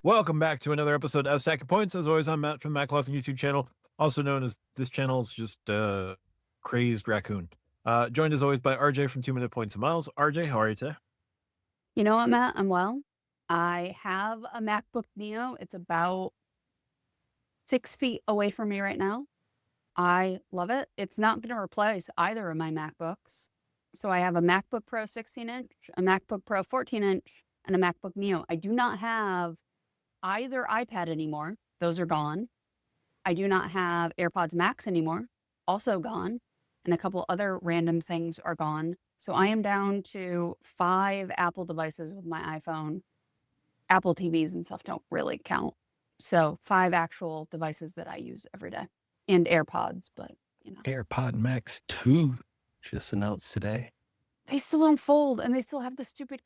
Welcome back to another episode of Stacking Points. As always, I'm Matt from the Matt Clausen YouTube channel, also known as this channel is just Crazed Raccoon. Joined as always by RJ from 2 Minute Points and Miles. RJ, how are you today? You know what, Matt? I'm well. I have a MacBook Neo. It's about 6 feet away from me right now. I love it. It's not going to replace either of my MacBooks. So I have a MacBook Pro 16-inch, a MacBook Pro 14-inch, and a MacBook Neo. I do not have either iPad anymore. Those are gone. I do not have AirPods Max anymore. Also gone. And a couple other random things are gone. So I am down to 5 Apple devices with my iPhone. Apple TVs and stuff don't really count. So 5 actual devices that I use every day. And AirPods, but AirPod Max 2 just announced today. They still don't fold, and they still have the stupid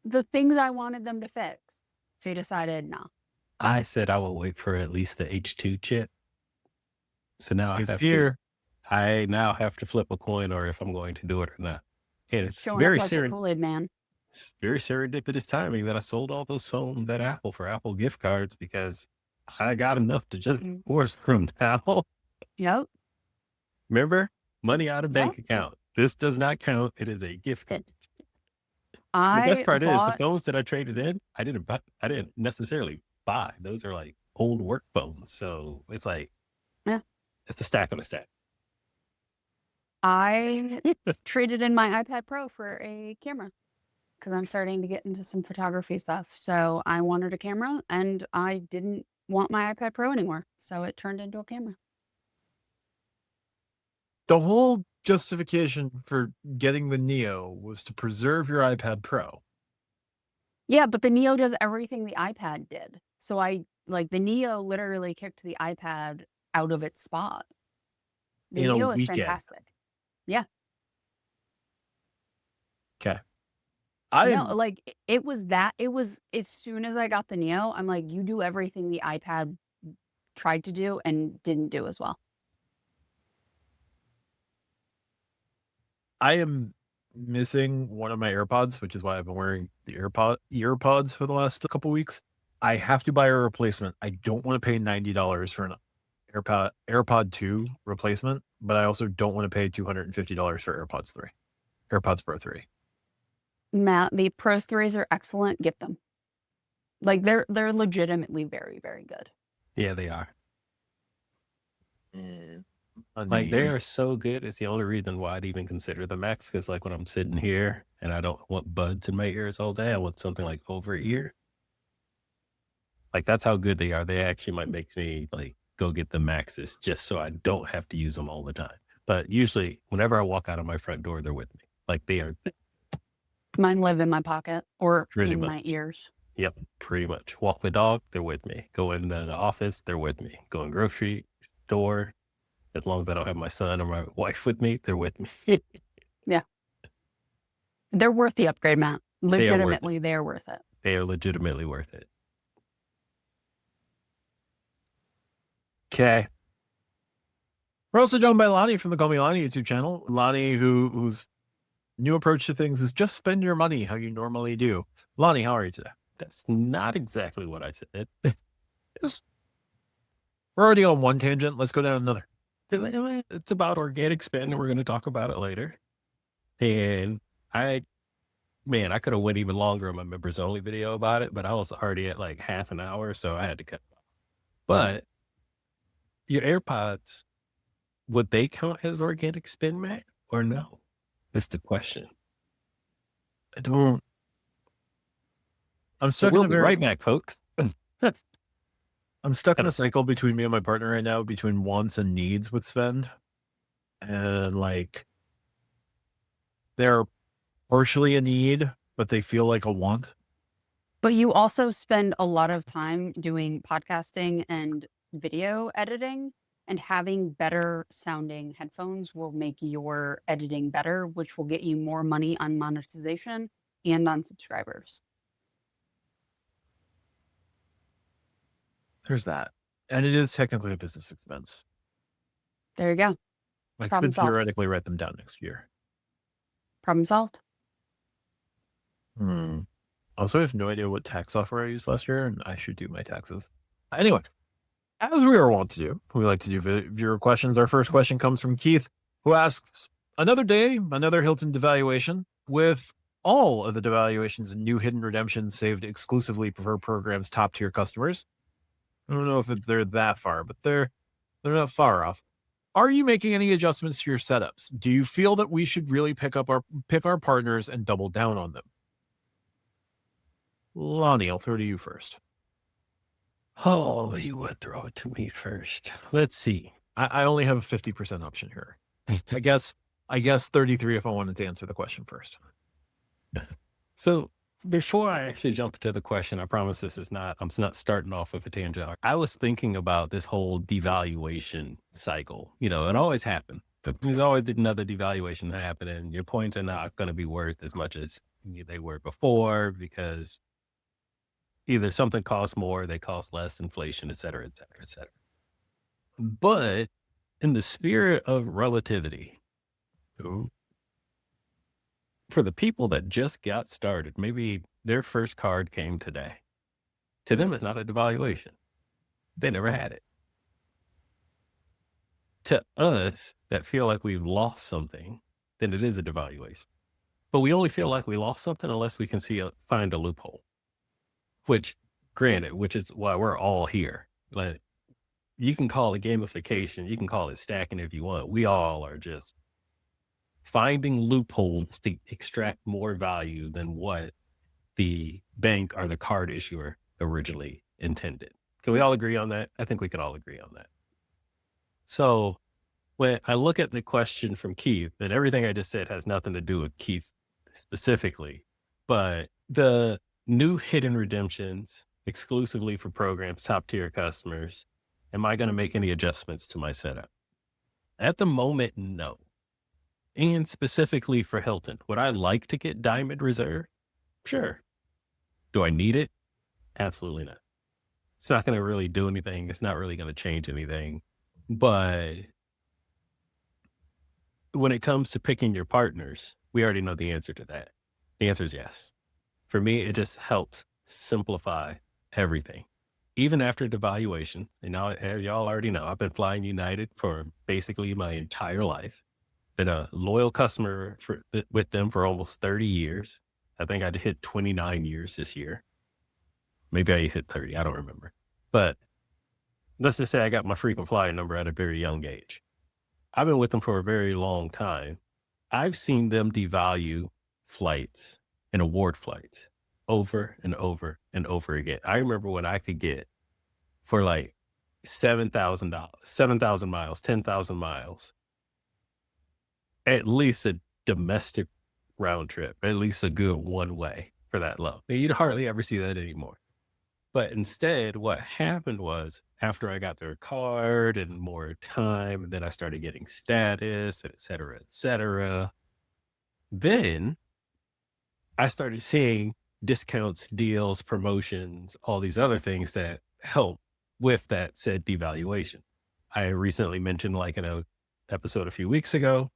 the things I wanted them to fix. They decided no. I said I will wait for at least the H2 chip. So now I now have to flip a coin, or if I'm going to do it or not. And it's very Kool-Aid man. It's very serendipitous timing that I sold all those phones at Apple for Apple gift cards because I got enough to just force from Apple. Yep. Remember? Money out of bank account. This does not count. It is a gift card. The best part is the phones that I traded in, I didn't necessarily buy. Those are like old work phones. So it's like, it's a stack on a stack. I traded in my iPad Pro for a camera because I'm starting to get into some photography stuff. So I wanted a camera and I didn't want my iPad Pro anymore. So it turned into a camera. The whole justification for getting the Neo was to preserve your iPad Pro. Yeah, but the Neo does everything the iPad did. So the Neo literally kicked the iPad out of its spot. The Neo is fantastic. Yeah. Okay. It was as soon as I got the Neo, I'm like, you do everything the iPad tried to do and didn't do as well. I am missing one of my AirPods, which is why I've been wearing the earpods for the last couple weeks. I have to buy a replacement. I don't want to pay $90 for an AirPod 2 replacement, but I also don't want to pay $250 for AirPods Pro 3. Matt, the Pro 3s are excellent. Get them. They're legitimately very, very good. Yeah, they are. They are so good. It's the only reason why I'd even consider the Max. Because when I'm sitting here and I don't want buds in my ears all day, I want something like over ear. That's how good they are. They actually might make me go get the Maxes just so I don't have to use them all the time. But usually whenever I walk out of my front door, they're with me. They are. Mine live in my pocket or in my ears. Yep, pretty much. Walk the dog, they're with me. Go in the office, they're with me. Go in grocery store. As long as I don't have my son or my wife with me, they're with me. Yeah. They're worth the upgrade, Matt. Legitimately, they're worth it. They are legitimately worth it. Okay. We're also joined by Lani from the Call Me Lani YouTube channel. Lani, whose new approach to things is just spend your money how you normally do. Lani, how are you today? That's not exactly what I said. We're already on one tangent. Let's go down another. It's about organic spend, and we're going to talk about it later. And I could have went even longer on my members only video about it, but I was already at half an hour, so I had to cut it off. But your AirPods, would they count as organic spend, Matt, or no? That's the question. I'm stuck in right back, folks. I'm stuck in a cycle between me and my partner right now, between wants and needs with spend. And they're partially a need, but they feel like a want. But you also spend a lot of time doing podcasting and video editing, and having better sounding headphones will make your editing better, which will get you more money on monetization and on subscribers. There's that. And it is technically a business expense. There you go. I could theoretically write them down next year. Problem solved. On Also, I have no idea what tax software I used last year, and I should do my taxes. Anyway, as we are wont to do, we like to do viewer questions. Our first question comes from Keith, who asks, another day, another Hilton devaluation. With all of the devaluations and new hidden redemptions saved exclusively for programs top tier customers. I don't know if they're that far, but they're not far off. Are you making any adjustments to your setups? Do you feel that we should really pick our partners and double down on them? Lani, I'll throw to you first. Oh, you would throw it to me first. Let's see. I only have a 50% option here. I guess 33 if I wanted to answer the question first. So before I actually jump into the question, I promise I'm not starting off with a tangent. I was thinking about this whole devaluation cycle. It always happened. There's always another devaluation that happened, and your points are not going to be worth as much as they were before because either something costs more, they cost less, inflation, et cetera, et cetera, et cetera. But in the spirit of relativity, for the people that just got started, maybe their first card came today. To them, it's not a devaluation. They never had it. To us that feel like we've lost something, then it is a devaluation. But we only feel like we lost something unless we can find a loophole. Which is why we're all here. Like, you can call it gamification, you can call it stacking if you want. We all are just finding loopholes to extract more value than what the bank or the card issuer originally intended. Can we all agree on that? I think we can all agree on that. So when I look at the question from Keith, and everything I just said has nothing to do with Keith specifically, but the new hidden redemptions exclusively for programs, top tier customers, am I going to make any adjustments to my setup? At the moment, no. And specifically for Hilton, would I like to get Diamond Reserve? Sure. Do I need it? Absolutely not. It's not going to really do anything. It's not really going to change anything. But when it comes to picking your partners, we already know the answer to that. The answer is yes. For me, it just helps simplify everything. Even after devaluation, and now, as y'all already know, I've been flying United for basically my entire life. Been a loyal customer with them for almost 30 years. I think I'd hit 29 years this year. Maybe I hit 30. I don't remember. But let's just say I got my frequent flyer number at a very young age. I've been with them for a very long time. I've seen them devalue flights and award flights over and over and over again. I remember when I could get for like $7,000, 7,000 miles, 10,000 miles, at least a domestic round trip, at least a good one way for that low. And you'd hardly ever see that anymore. But instead, what happened was after I got their card and more time, and then I started getting status, et cetera, then I started seeing discounts, deals, promotions, all these other things that help with that said devaluation. I recently mentioned, like in an episode a few weeks ago,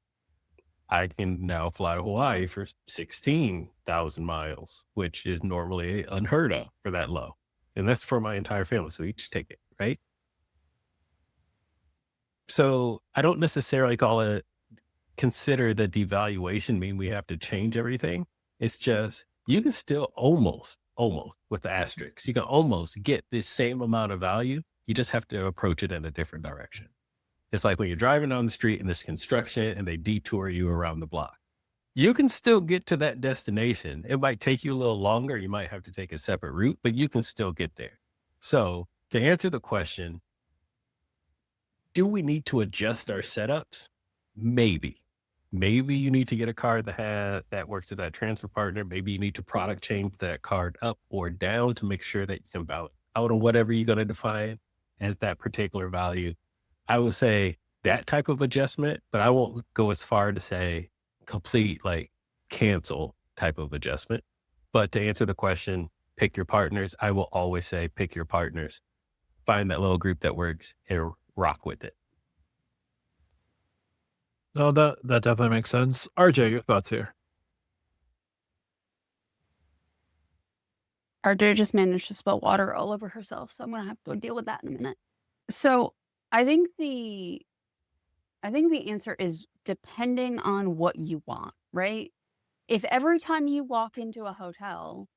I can now fly to Hawaii for 16,000 miles, which is normally unheard of for that low. And that's for my entire family. So each ticket, right? So I don't necessarily consider the devaluation mean we have to change everything. It's just, you can still almost with the asterisks, you can almost get the same amount of value. You just have to approach it in a different direction. It's like when you're driving on the street and there's construction and they detour you around the block. You can still get to that destination. It might take you a little longer. You might have to take a separate route, but you can still get there. So to answer the question, do we need to adjust our setups? Maybe you need to get a card that works with that transfer partner. Maybe you need to product change that card up or down to make sure that you can balance out on whatever you're going to define as that particular value. I would say that type of adjustment, but I won't go as far to say complete like cancel type of adjustment. But to answer the question, pick your partners. I will always say pick your partners. Find that little group that works and rock with it. No, that definitely makes sense. RJ, your thoughts here? RJ just managed to spill water all over herself, so I'm gonna have to go deal with that in a minute. So I think the answer is depending on what you want, right? If every time you walk into a hotel,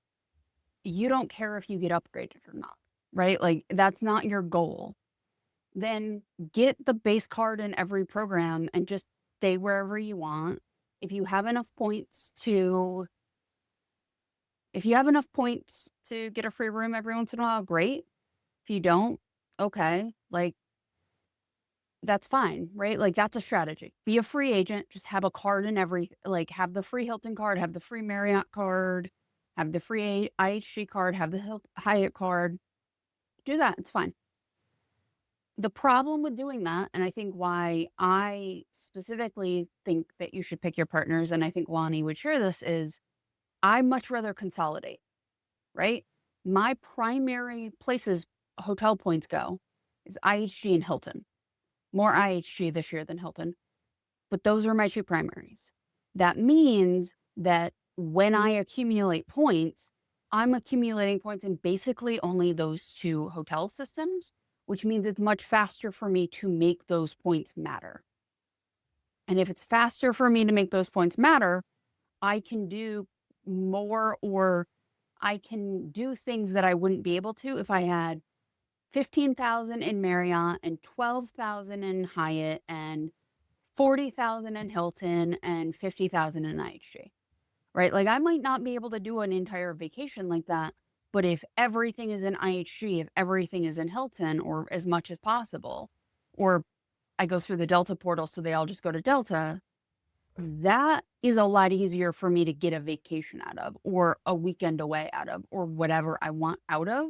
you don't care if you get upgraded or not, right? Like that's not your goal. Then get the base card in every program and just stay wherever you want. If you have enough points to get a free room every once in a while, great. If you don't, okay, like that's fine, right? Like that's a strategy. Be a free agent, just have a card in every, like have the free Hilton card, have the free Marriott card, have the free IHG card, have the Hyatt card. Do that, it's fine. The problem with doing that, and I think why I specifically think that you should pick your partners, and I think Lani would share this, is I much rather consolidate, right? My primary places hotel points go is IHG and Hilton. More IHG this year than Hilton, but those are my two primaries. That means that when I accumulate points, I'm accumulating points in basically only those two hotel systems, which means it's much faster for me to make those points matter. And if it's faster for me to make those points matter, I can do more, or I can do things that I wouldn't be able to if I had 15,000 in Marriott and 12,000 in Hyatt and 40,000 in Hilton and 50,000 in IHG, right? Like I might not be able to do an entire vacation like that, but if everything is in IHG, if everything is in Hilton, or as much as possible, or I go through the Delta portal so they all just go to Delta, that is a lot easier for me to get a vacation out of, or a weekend away out of, or whatever I want out of.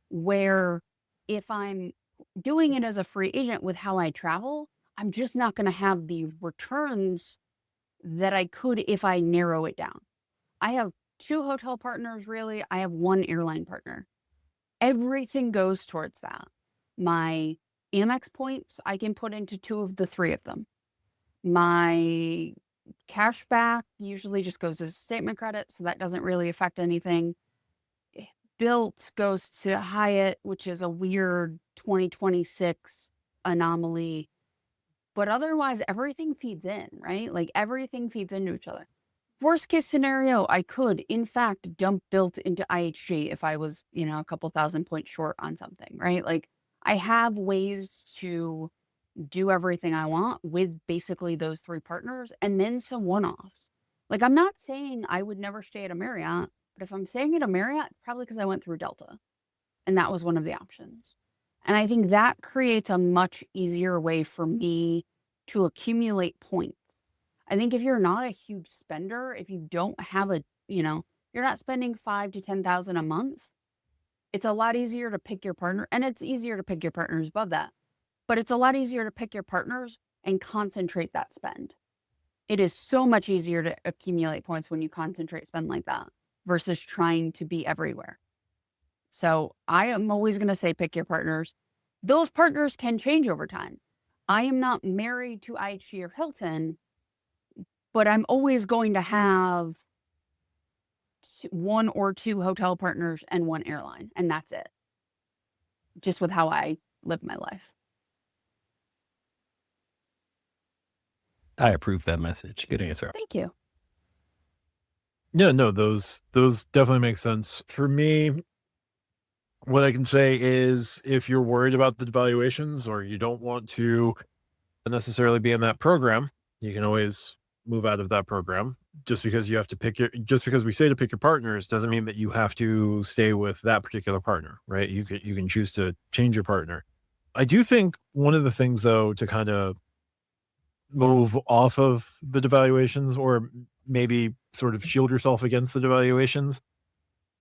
Where if I'm doing it as a free agent with how I travel, I'm just not going to have the returns that I could if I narrow it down. I have 2 hotel partners, really. I have 1 airline partner. Everything goes towards that. My Amex points, I can put into 2 of the 3 of them. My cash back usually just goes as statement credit, so that doesn't really affect anything. Built goes to Hyatt, which is a weird 2026 anomaly. But otherwise, everything feeds in, right? Like everything feeds into each other. Worst case scenario, I could, in fact, dump Built into IHG if I was, a couple thousand points short on something, right? Like I have ways to do everything I want with basically those 3 partners, and then some one-offs. Like I'm not saying I would never stay at a Marriott, but if I'm staying at a Marriott, probably because I went through Delta, and that was one of the options. And I think that creates a much easier way for me to accumulate points. I think if you're not a huge spender, if you don't have you're not spending 5 to 10,000 a month, it's a lot easier to pick your partner, and it's easier to pick your partners above that. But it's a lot easier to pick your partners and concentrate that spend. It is so much easier to accumulate points when you concentrate spend like that versus trying to be everywhere. So I am always going to say pick your partners. Those partners can change over time. I am not married to IHG or Hilton, but I'm always going to have 1 or 2 hotel partners and 1 airline, and that's it. Just with how I live my life. I approve that message. Good answer. Thank you. Yeah, no, those definitely make sense. For me, what I can say is if you're worried about the devaluations or you don't want to necessarily be in that program, you can always move out of that program. Just because we say to pick your partners doesn't mean that you have to stay with that particular partner, right? You can choose to change your partner. I do think one of the things though to kind of move off of the devaluations, or maybe sort of shield yourself against the devaluations,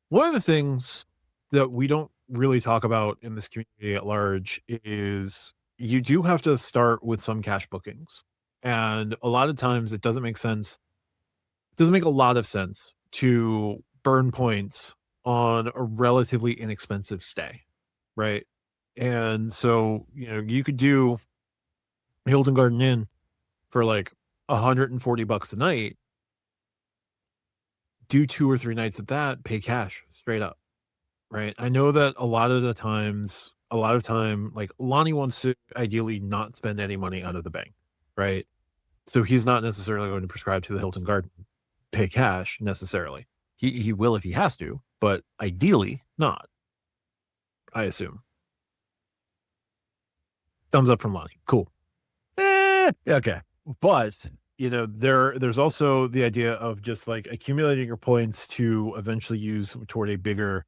one of the things that we don't really talk about in this community at large is you do have to start with some cash bookings. And a lot of times it doesn't make sense. It doesn't make a lot of sense to burn points on a relatively inexpensive stay, right? And so, you could do Hilton Garden Inn for like $140 a night, do 2 or 3 nights at that, pay cash straight up, right? I know that a lot of time, like Lonnie wants to ideally not spend any money out of the bank, right? So he's not necessarily going to prescribe to the Hilton Garden pay cash necessarily. He will if he has to, but ideally not, I assume. Thumbs up from Lonnie. Cool. Okay. But there's also the idea of just like accumulating your points to eventually use toward a bigger,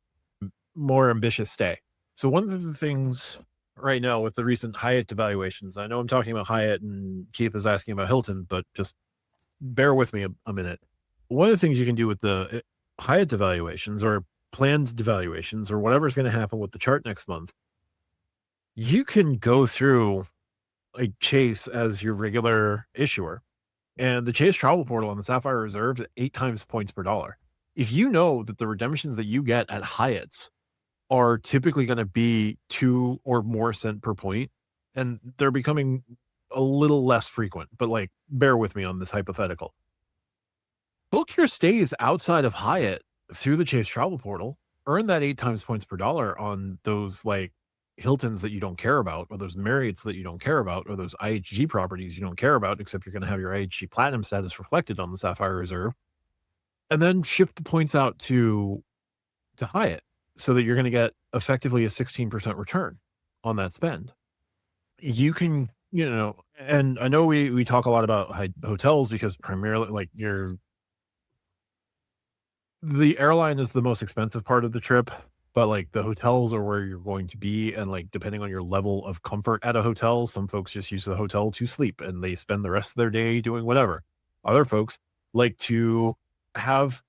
more ambitious stay. So one of the things right now with the recent Hyatt devaluations, I know I'm talking about Hyatt and Keith is asking about Hilton, but just bear with me a minute. One of the things you can do with the Hyatt devaluations or planned devaluations or whatever's going to happen with the chart next month, you can go through a Chase as your regular issuer. And the Chase travel portal on the Sapphire Reserve is 8 times points per dollar. If you know that the redemptions that you get at Hyatt's are typically going to be 2 or more cent per point, and they're becoming a little less frequent, but like bear with me on this hypothetical. Book your stays outside of Hyatt through the Chase travel portal, earn that 8 times points per dollar on those like Hiltons that you don't care about, or those Marriotts that you don't care about, or those IHG properties you don't care about, except you're going to have your IHG Platinum status reflected on the Sapphire Reserve, and then ship the points out to Hyatt so that you're going to get effectively a 16% return on that spend. You can, and I know we talk a lot about hotels because primarily like the airline is the most expensive part of the trip, but like the hotels are where you're going to be. And like, depending on your level of comfort at a hotel, some folks just use the hotel to sleep and they spend the rest of their day doing whatever. Other folks like to have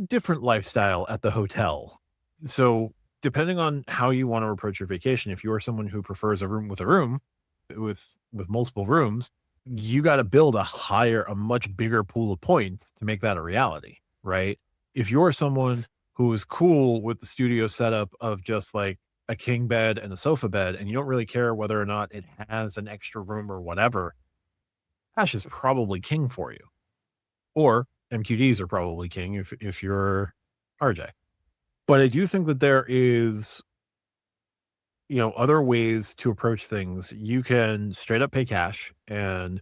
different lifestyle at the hotel. So depending on how you want to approach your vacation, if you are someone who prefers a room with multiple rooms, you got to build a much bigger pool of points to make that a reality, right? If you're someone who is cool with the studio setup of just like a king bed and a sofa bed, and you don't really care whether or not it has an extra room or whatever, cash is probably king for you. Or MQDs are probably king if you're RJ. But I do think that there is, other ways to approach things. You can straight up pay cash and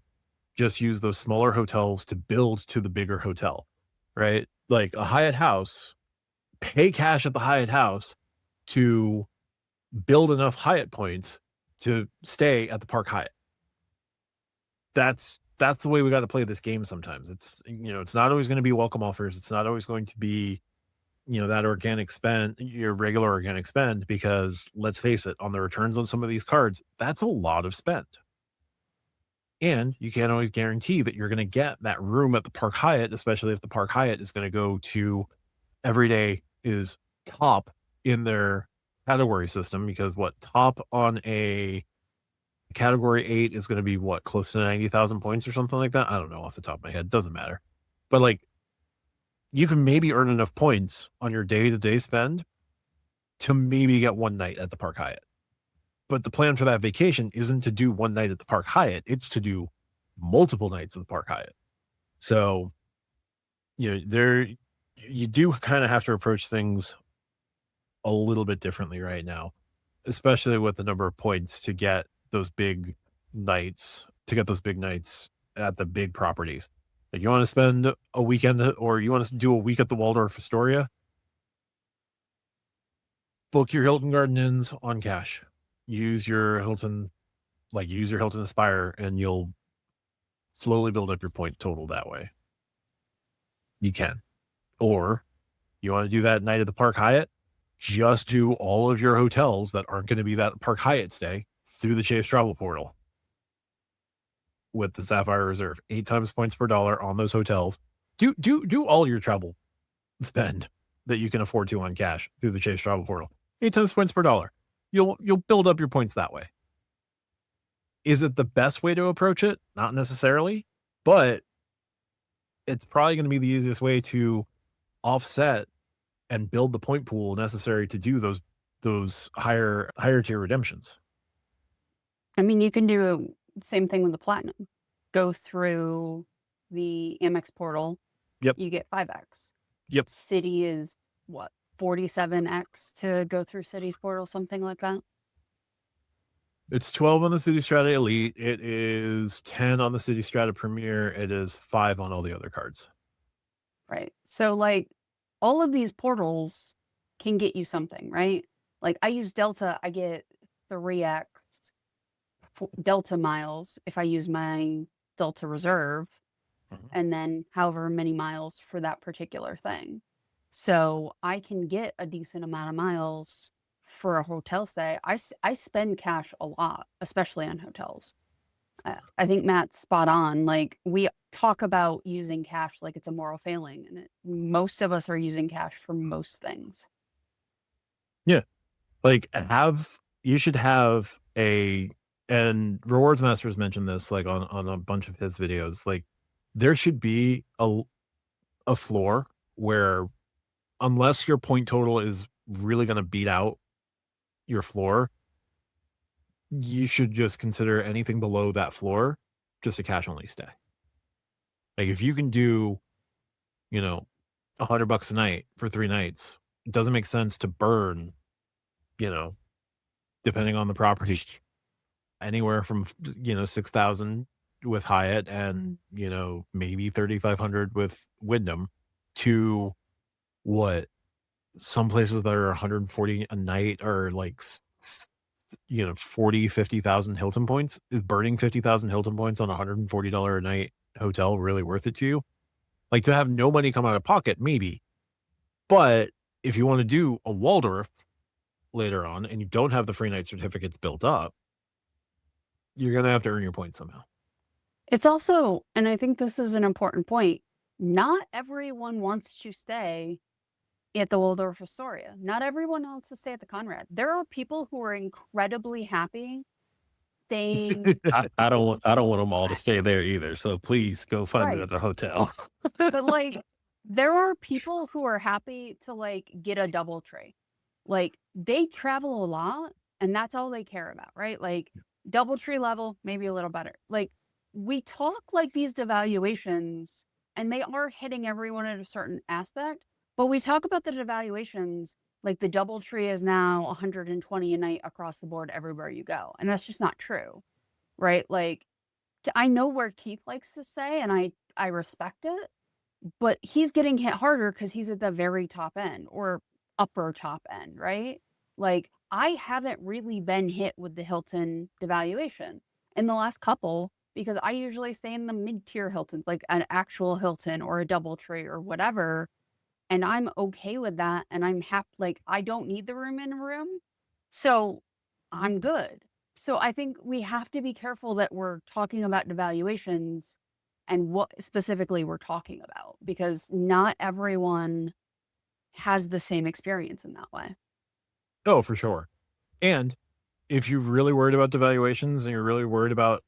just use those smaller hotels to build to the bigger hotel, right? Like a Hyatt house, pay cash at the Hyatt house to build enough Hyatt points to stay at the Park Hyatt. That's the way we got to play this game sometimes. It's not always going to be welcome offers. It's not always going to be, that organic spend, your regular organic spend, because let's face it, on the returns on some of these cards, that's a lot of spend. And you can't always guarantee that you're going to get that room at the Park Hyatt, especially if the Park Hyatt is going to go to every day is top in their category system, because what top on a category 8 is going to be what, close to 90,000 points or something like that. I don't know off the top of my head. Doesn't matter. But like, you can maybe earn enough points on your day-to-day spend to maybe get one night at the Park Hyatt. But the plan for that vacation isn't to do one night at the Park Hyatt. It's to do multiple nights at the Park Hyatt. So, you do kind of have to approach things a little bit differently right now, especially with the number of points to get those big nights, at the big properties. Like, you want to spend a weekend or you want to do a week at the Waldorf Astoria, book your Hilton Garden Inns on cash. Use your Hilton Aspire, and you'll slowly build up your point total that way. You can. Or you want to do that night at the Park Hyatt, just do all of your hotels that aren't going to be that Park Hyatt stay through the Chase travel portal with the Sapphire Reserve. 8 times points per dollar on those hotels. Do all your travel spend that you can afford to on cash through the Chase travel portal. 8 times points per dollar. You'll build up your points that way. Is it the best way to approach it? Not necessarily, but it's probably going to be the easiest way to offset and build the point pool necessary to do those higher tier redemptions. I mean, you can do the same thing with the Platinum. Go through the Amex portal. Yep. You get 5x. Yep. City is what, 47x to go through Cities Portal, something like that. It's 12 on the City Strata Elite. It is 10 on the City Strata Premier. It is 5 on all the other cards. Right. So like all of these portals can get you something, right? Like I use Delta, I get 3x Delta miles if I use my Delta Reserve, and then however many miles for that particular thing. So I can get a decent amount of miles for a hotel stay. I spend cash a lot, especially on hotels. I think Matt's spot on. Like we talk about using cash like it's a moral failing, and most of us are using cash for most things. Yeah. Like you should have and Rewards Masters mentioned this like on a bunch of his videos. Like there should be a floor where unless your point total is really going to beat out your floor, you should just consider anything below that floor just a cash only stay. Like if you can do, $100 a night for 3 nights, it doesn't make sense to burn, depending on the property, anywhere from 6,000 with Hyatt and maybe 3,500 with Wyndham to what some places that are 140 a night or like 50,000 Hilton points. Is burning 50,000 Hilton points on $140 a night hotel really worth it to you? Like to have no money come out of pocket, maybe. But if you want to do a Waldorf later on and you don't have the free night certificates built up, you're going to have to earn your points somehow. It's also, and I think this is an important point, not everyone wants to stay at the Waldorf Astoria. Not everyone wants to stay at the Conrad. There are people who are incredibly happy staying. I don't want them all to stay there either. So please go find Right. another hotel. But like there are people who are happy to like get a double tree. Like they travel a lot and that's all they care about, right? Like double tree level, maybe a little better. Like we talk like these devaluations and they are hitting everyone at a certain aspect, but we talk about the devaluations like the double tree is now 120 a night across the board everywhere you go. And that's just not true, right? Like I know where Keith likes to stay and I respect it, but he's getting hit harder because he's at the very top end or upper top end, right? Like I haven't really been hit with the Hilton devaluation in the last couple because I usually stay in the mid-tier Hiltons, like an actual Hilton or a DoubleTree or whatever. And I'm okay with that. And I'm happy, like I don't need the room in a room. So I'm good. So I think we have to be careful that we're talking about devaluations and what specifically we're talking about, because not everyone has the same experience in that way. Oh, for sure. And if you're really worried about devaluations and you're really worried about,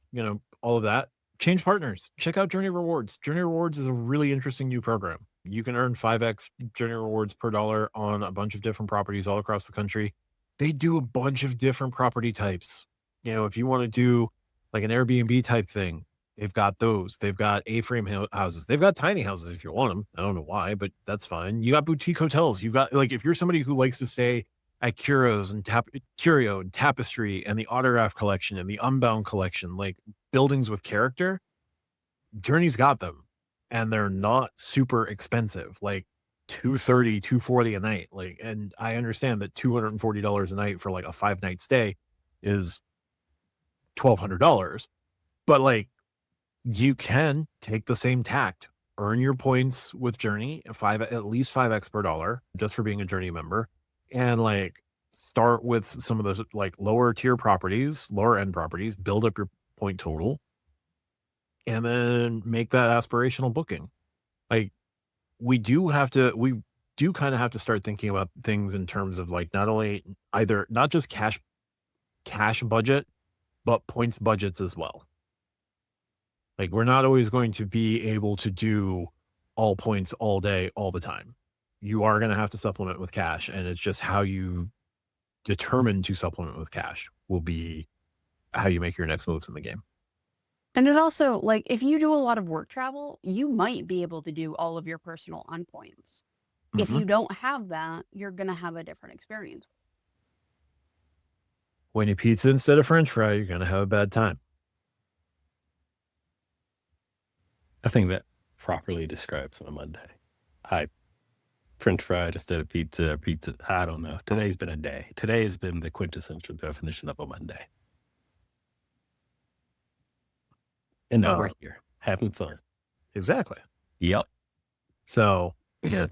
all of that, change partners. Check out Journey Rewards. Journey Rewards is a really interesting new program. You can earn 5x Journey Rewards per dollar on a bunch of different properties all across the country. They do a bunch of different property types. If you want to do like an Airbnb type thing, they've got those. They've got A-frame houses. They've got tiny houses if you want them. I don't know why, but that's fine. You got boutique hotels. You've got like if you're somebody who likes to stay at Curio and Tapestry and the Autograph collection and the Unbound collection, like buildings with character, Journey's got them. And they're not super expensive, like $230, $240 a night. Like, and I understand that $240 a night for like a 5-night stay is $1,200. But like you can take the same tact, earn your points with Journey, at least 5x per dollar just for being a Journey member, and like start with some of those like lower tier properties, lower end properties, build up your point total, and then make that aspirational booking. Like we do kind of have to start thinking about things in terms of like not just cash budget, but points budgets as well. Like we're not always going to be able to do all points all day, all the time. You are going to have to supplement with cash, and it's just how you determine to supplement with cash will be how you make your next moves in the game. And it also, like, if you do a lot of work travel, you might be able to do all of your personal on points. If Mhm. you don't have that, you're going to have a different experience. When you pizza instead of French fry, you're gonna have a bad time. I think that properly describes my Monday. I French fried instead of pizza. Pizza. I don't know. Today's been a day. Today has been the quintessential definition of a Monday. And now we're here having fun. Exactly. Yep. So yeah,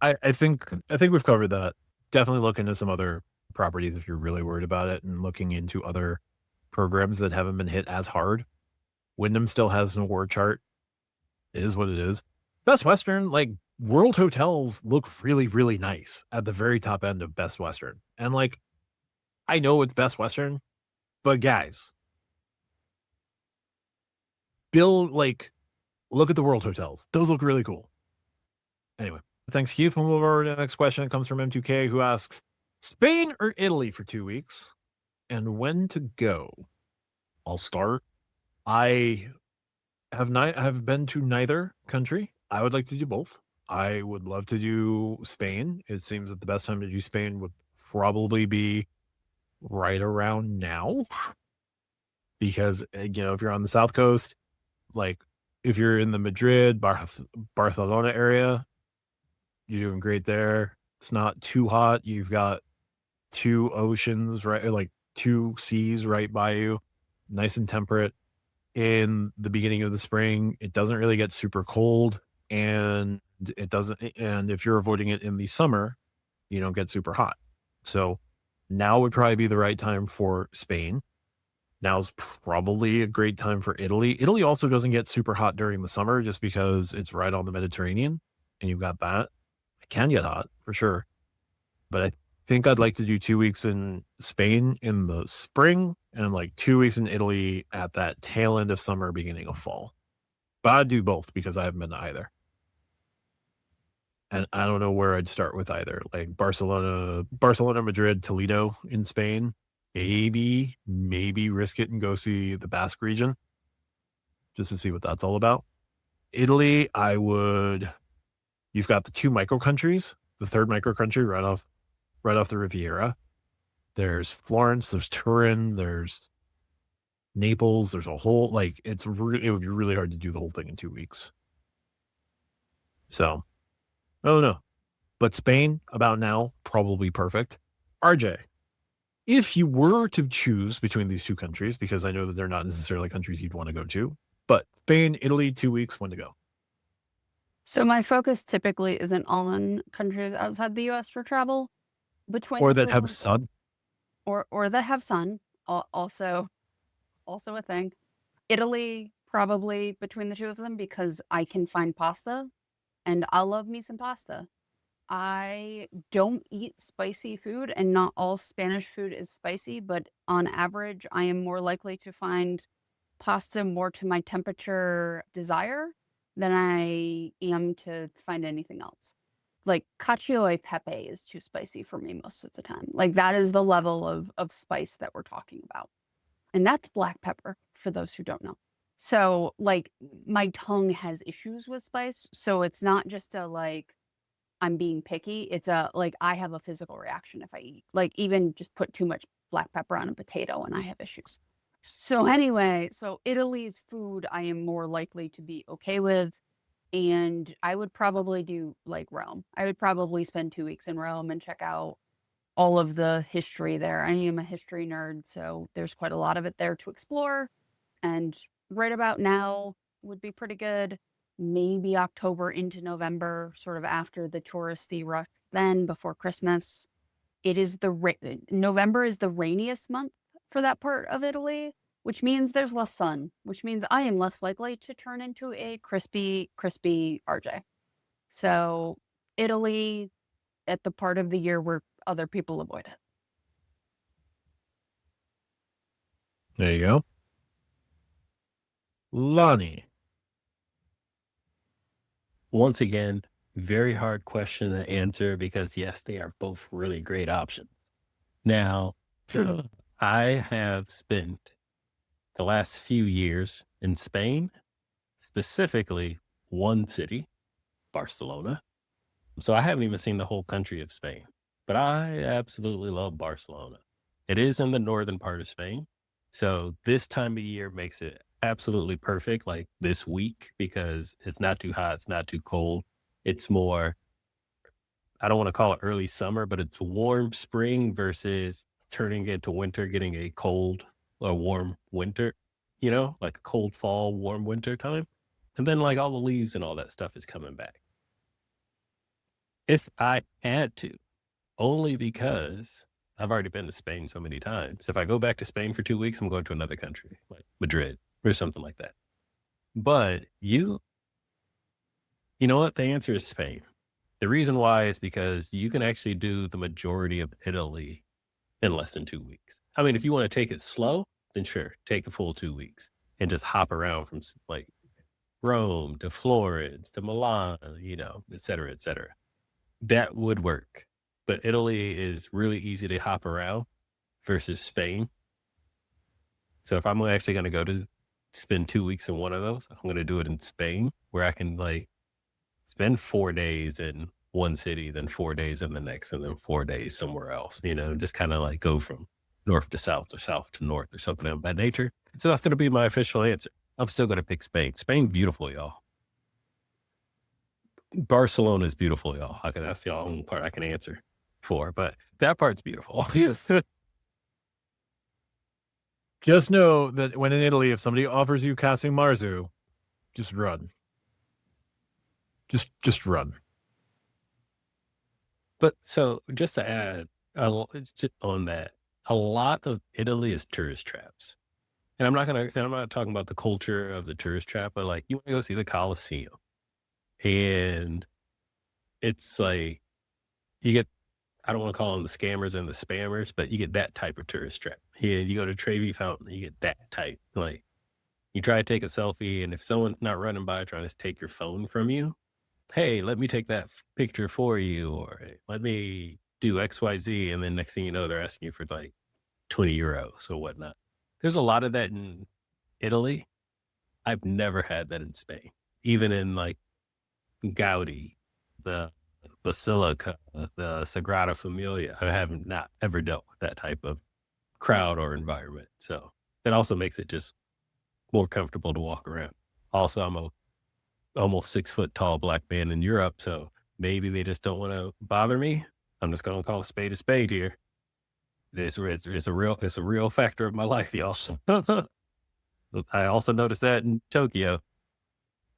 I think we've covered that. Definitely look into some other properties if you're really worried about it, and looking into other programs that haven't been hit as hard. Wyndham still has an award chart. It is what it is. Best Western, like World Hotels, look really, really nice at the very top end of Best Western. And like, I know it's Best Western, but guys, look at the World Hotels. Those look really cool. Anyway, thanks, Keith. We'll move over to the next question. It comes from M2K, who asks, Spain or Italy for 2 weeks, and when to go? I'll start. I have been to neither country. I would like to do both. I would love to do Spain. It seems that the best time to do Spain would probably be right around now, because if you're on the South Coast, like if you're in the Madrid, Barcelona area, you're doing great there. It's not too hot. You've got two oceans, right? Like two seas right by you, nice and temperate. In the beginning of the spring, it doesn't really get super cold, and if you're avoiding it in the summer, you don't get super hot. So now would probably be the right time for Spain. Now's probably a great time for Italy. Italy also doesn't get super hot during the summer just because it's right on the Mediterranean, and you've got that. It can get hot for sure. But I think I'd like to do 2 weeks in Spain in the spring and like 2 weeks in Italy at that tail end of summer, beginning of fall. But I'd do both because I haven't been to either. And I don't know where I'd start with either. Like Barcelona, Madrid, Toledo in Spain. Maybe risk it and go see the Basque region just to see what that's all about. Italy, you've got the two micro countries, the third micro country right off the Riviera. There's Florence, there's Turin, there's Naples, there's a whole, it would be really hard to do the whole thing in 2 weeks. So, I don't know. But Spain, about now, probably perfect. RJ, if you were to choose between these two countries, because I know that they're not necessarily countries you'd want to go to, but Spain, Italy, 2 weeks, when to go? So my focus typically isn't on countries outside the US for travel. Between Or the that two of have them, sun? or that have sun, also a thing. Italy, probably between the two of them, because I can find pasta, and I love me some pasta. I don't eat spicy food, and not all Spanish food is spicy, but on average, I am more likely to find pasta more to my temperature desire than I am to find anything else. Like cacio e pepe is too spicy for me most of the time. Like that is the level of spice that we're talking about. And that's black pepper for those who don't know. So like my tongue has issues with spice. So it's not just a like I'm being picky. It's a like I have a physical reaction if I eat. Like even just put too much black pepper on a potato and I have issues. So anyway, so Italy's food I am more likely to be okay with. And I would probably do like Rome. I would probably spend 2 weeks in Rome and check out all of the history there. I am a history nerd, so there's quite a lot of it there to explore. And right about now would be pretty good. Maybe October into November, sort of after the touristy rush, then before Christmas. November is the rainiest month for that part of Italy, which means there's less sun, which means I am less likely to turn into a crispy RJ. So Italy at the part of the year where other people avoid it. There you go. Lani. Once again, very hard question to answer because, yes, they are both really great options. Now, I have spent the last few years in Spain, specifically one city, Barcelona. So I haven't even seen the whole country of Spain, but I absolutely love Barcelona. It is in the northern part of Spain. So this time of year makes it absolutely perfect, like this week, because it's not too hot, it's not too cold. It's more, I don't want to call it early summer, but it's warm spring versus turning into winter, getting a cold or warm winter, like a cold fall, warm winter time. And then like all the leaves and all that stuff is coming back. If I had to, only because I've already been to Spain so many times. If I go back to Spain for 2 weeks, I'm going to another country, like Madrid or something like that. But you know what? The answer is Spain. The reason why is because you can actually do the majority of Italy in less than 2 weeks. I mean, if you want to take it slow, then sure, take the full 2 weeks and just hop around from like Rome to Florence to Milan, et cetera, et cetera. That would work. But Italy is really easy to hop around versus Spain. So if I'm actually going to go to spend 2 weeks in one of those, I'm going to do it in Spain, where I can like spend 4 days in one city, then 4 days in the next, and then 4 days somewhere else, just kind of like go from north to south or south to north or something of that nature. So that's going to be my official answer. I'm still going to pick Spain. Spain, beautiful, y'all. Barcelona is beautiful, y'all. That's the only part I can answer for, but that part's beautiful. Just know that when in Italy, if somebody offers you Casting Marzu, just run. Just run. But so just to add on that, a lot of Italy is tourist traps. And I'm not talking about the culture of the tourist trap, but like you want to go see the Colosseum. And it's like you get, I don't want to call them the scammers and the spammers, but you get that type of tourist trap. Yeah, you go to Trevi Fountain, you get that type. Like you try to take a selfie, and if someone's not running by trying to take your phone from you, hey, let me take that picture for you, or let me do XYZ. And then next thing you know, they're asking you for like 20 euros or whatnot. There's a lot of that in Italy. I've never had that in Spain, even in like Gaudi, the Basilica, the Sagrada Familia. I haven't not ever dealt with that type of crowd or environment. So that also makes it just more comfortable to walk around. Also, I'm a almost 6 foot tall black man in Europe, so maybe they just don't want to bother me. I'm just going to call a spade here. It's a real factor of my life, y'all. I also noticed that in Tokyo,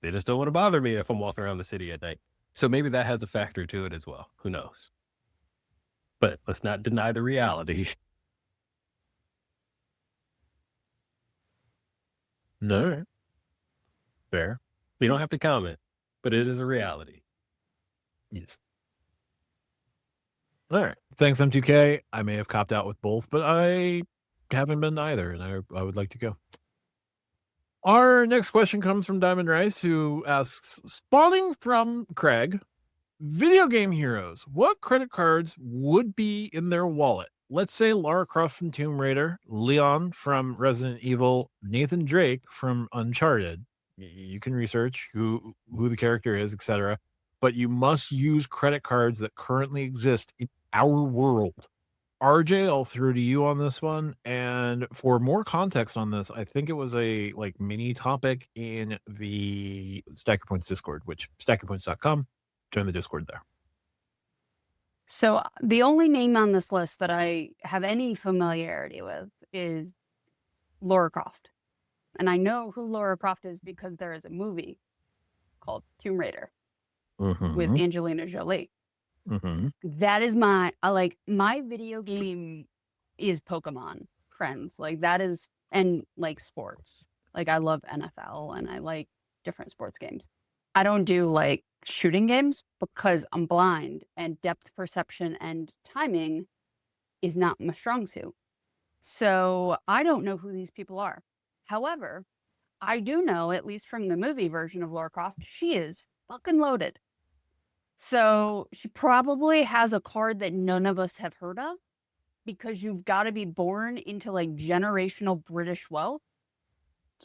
they just don't want to bother me if I'm walking around the city at night. So maybe that has a factor to it as well. Who knows? But let's not deny the reality. No. Fair. You don't have to comment, but it is a reality. Yes. All right. Thanks, M2K. I may have copped out with both, but I haven't been either, and I would like to go. Our next question comes from Diamond Rice, who asks, spawning from Craig, video game heroes, what credit cards would be in their wallet? Let's say Lara Croft from Tomb Raider, Leon from Resident Evil, Nathan Drake from Uncharted. You can research who the character is, etc. But you must use credit cards that currently exist in our world. RJ, I'll throw to you on this one. And for more context on this, I think it was a like mini topic in the Stacker Points Discord, which stackerpoints.com. Join the Discord there. So the only name on this list that I have any familiarity with is Lara Croft. And I know who Lara Croft is because there is a movie called Tomb Raider with Angelina Jolie. That is my video game is Pokemon, friends. Like that is, and like sports. Like I love NFL and I like different sports games. I don't do like shooting games because I'm blind and depth perception and timing is not my strong suit. So I don't know who these people are. However, I do know, at least from the movie version of Lara Croft, she is fucking loaded. So she probably has a card that none of us have heard of because you've got to be born into like generational British wealth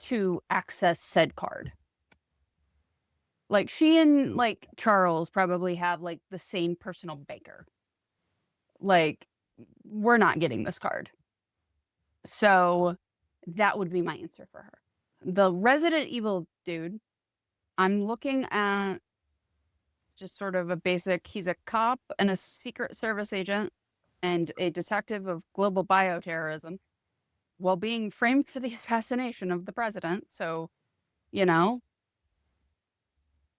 to access said card. Like she and like Charles probably have like the same personal banker. Like we're not getting this card. So that would be my answer for her. The Resident Evil dude, I'm looking at just sort of a basic, he's a cop and a Secret Service agent and a detective of global bioterrorism while being framed for the assassination of the president. So, you know,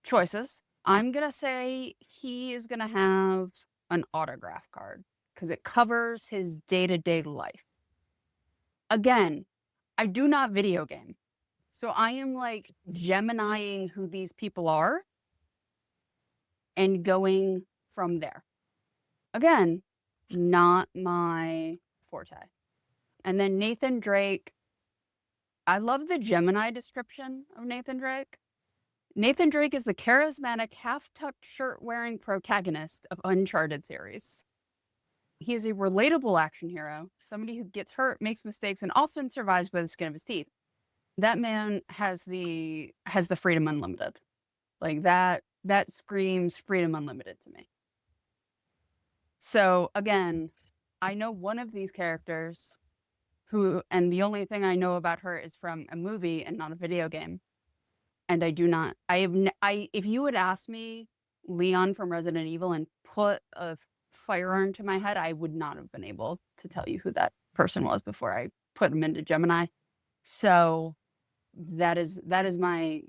choices. I'm going to say he is going to have an autograph card because it covers his day-to-day life. Again, I do not video game. So I am like Geminiing who these people are and going from there. Again, not my forte. And then Nathan Drake. I love the Gemini description of Nathan Drake. Nathan Drake is the charismatic, half-tucked shirt-wearing protagonist of Uncharted series. He is a relatable action hero, somebody who gets hurt, makes mistakes, and often survives by the skin of his teeth. That man has the freedom unlimited. Like that screams freedom unlimited to me. So again, I know one of these characters and the only thing I know about her is from a movie and not a video game. And if you would ask me Leon from Resident Evil and put a firearm to my head, I would not have been able to tell you who that person was before I put him into Gemini. So that is my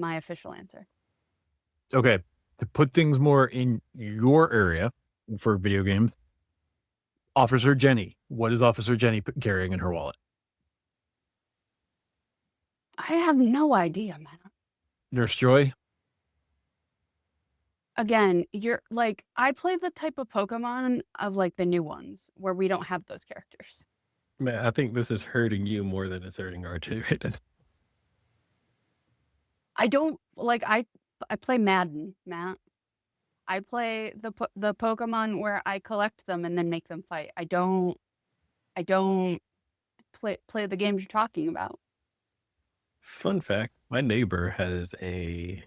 official answer. Okay. To put things more in your area for video games, Officer Jenny. What is Officer Jenny carrying in her wallet? I have no idea, man. Nurse Joy? Again, you're like, I play the type of Pokemon of like the new ones where we don't have those characters. Man, I think this is hurting you more than it's hurting RJ right now. I don't like, I play Madden, Matt. I play the Pokemon where I collect them and then make them fight. I don't play the games you're talking about. Fun fact, my neighbor has a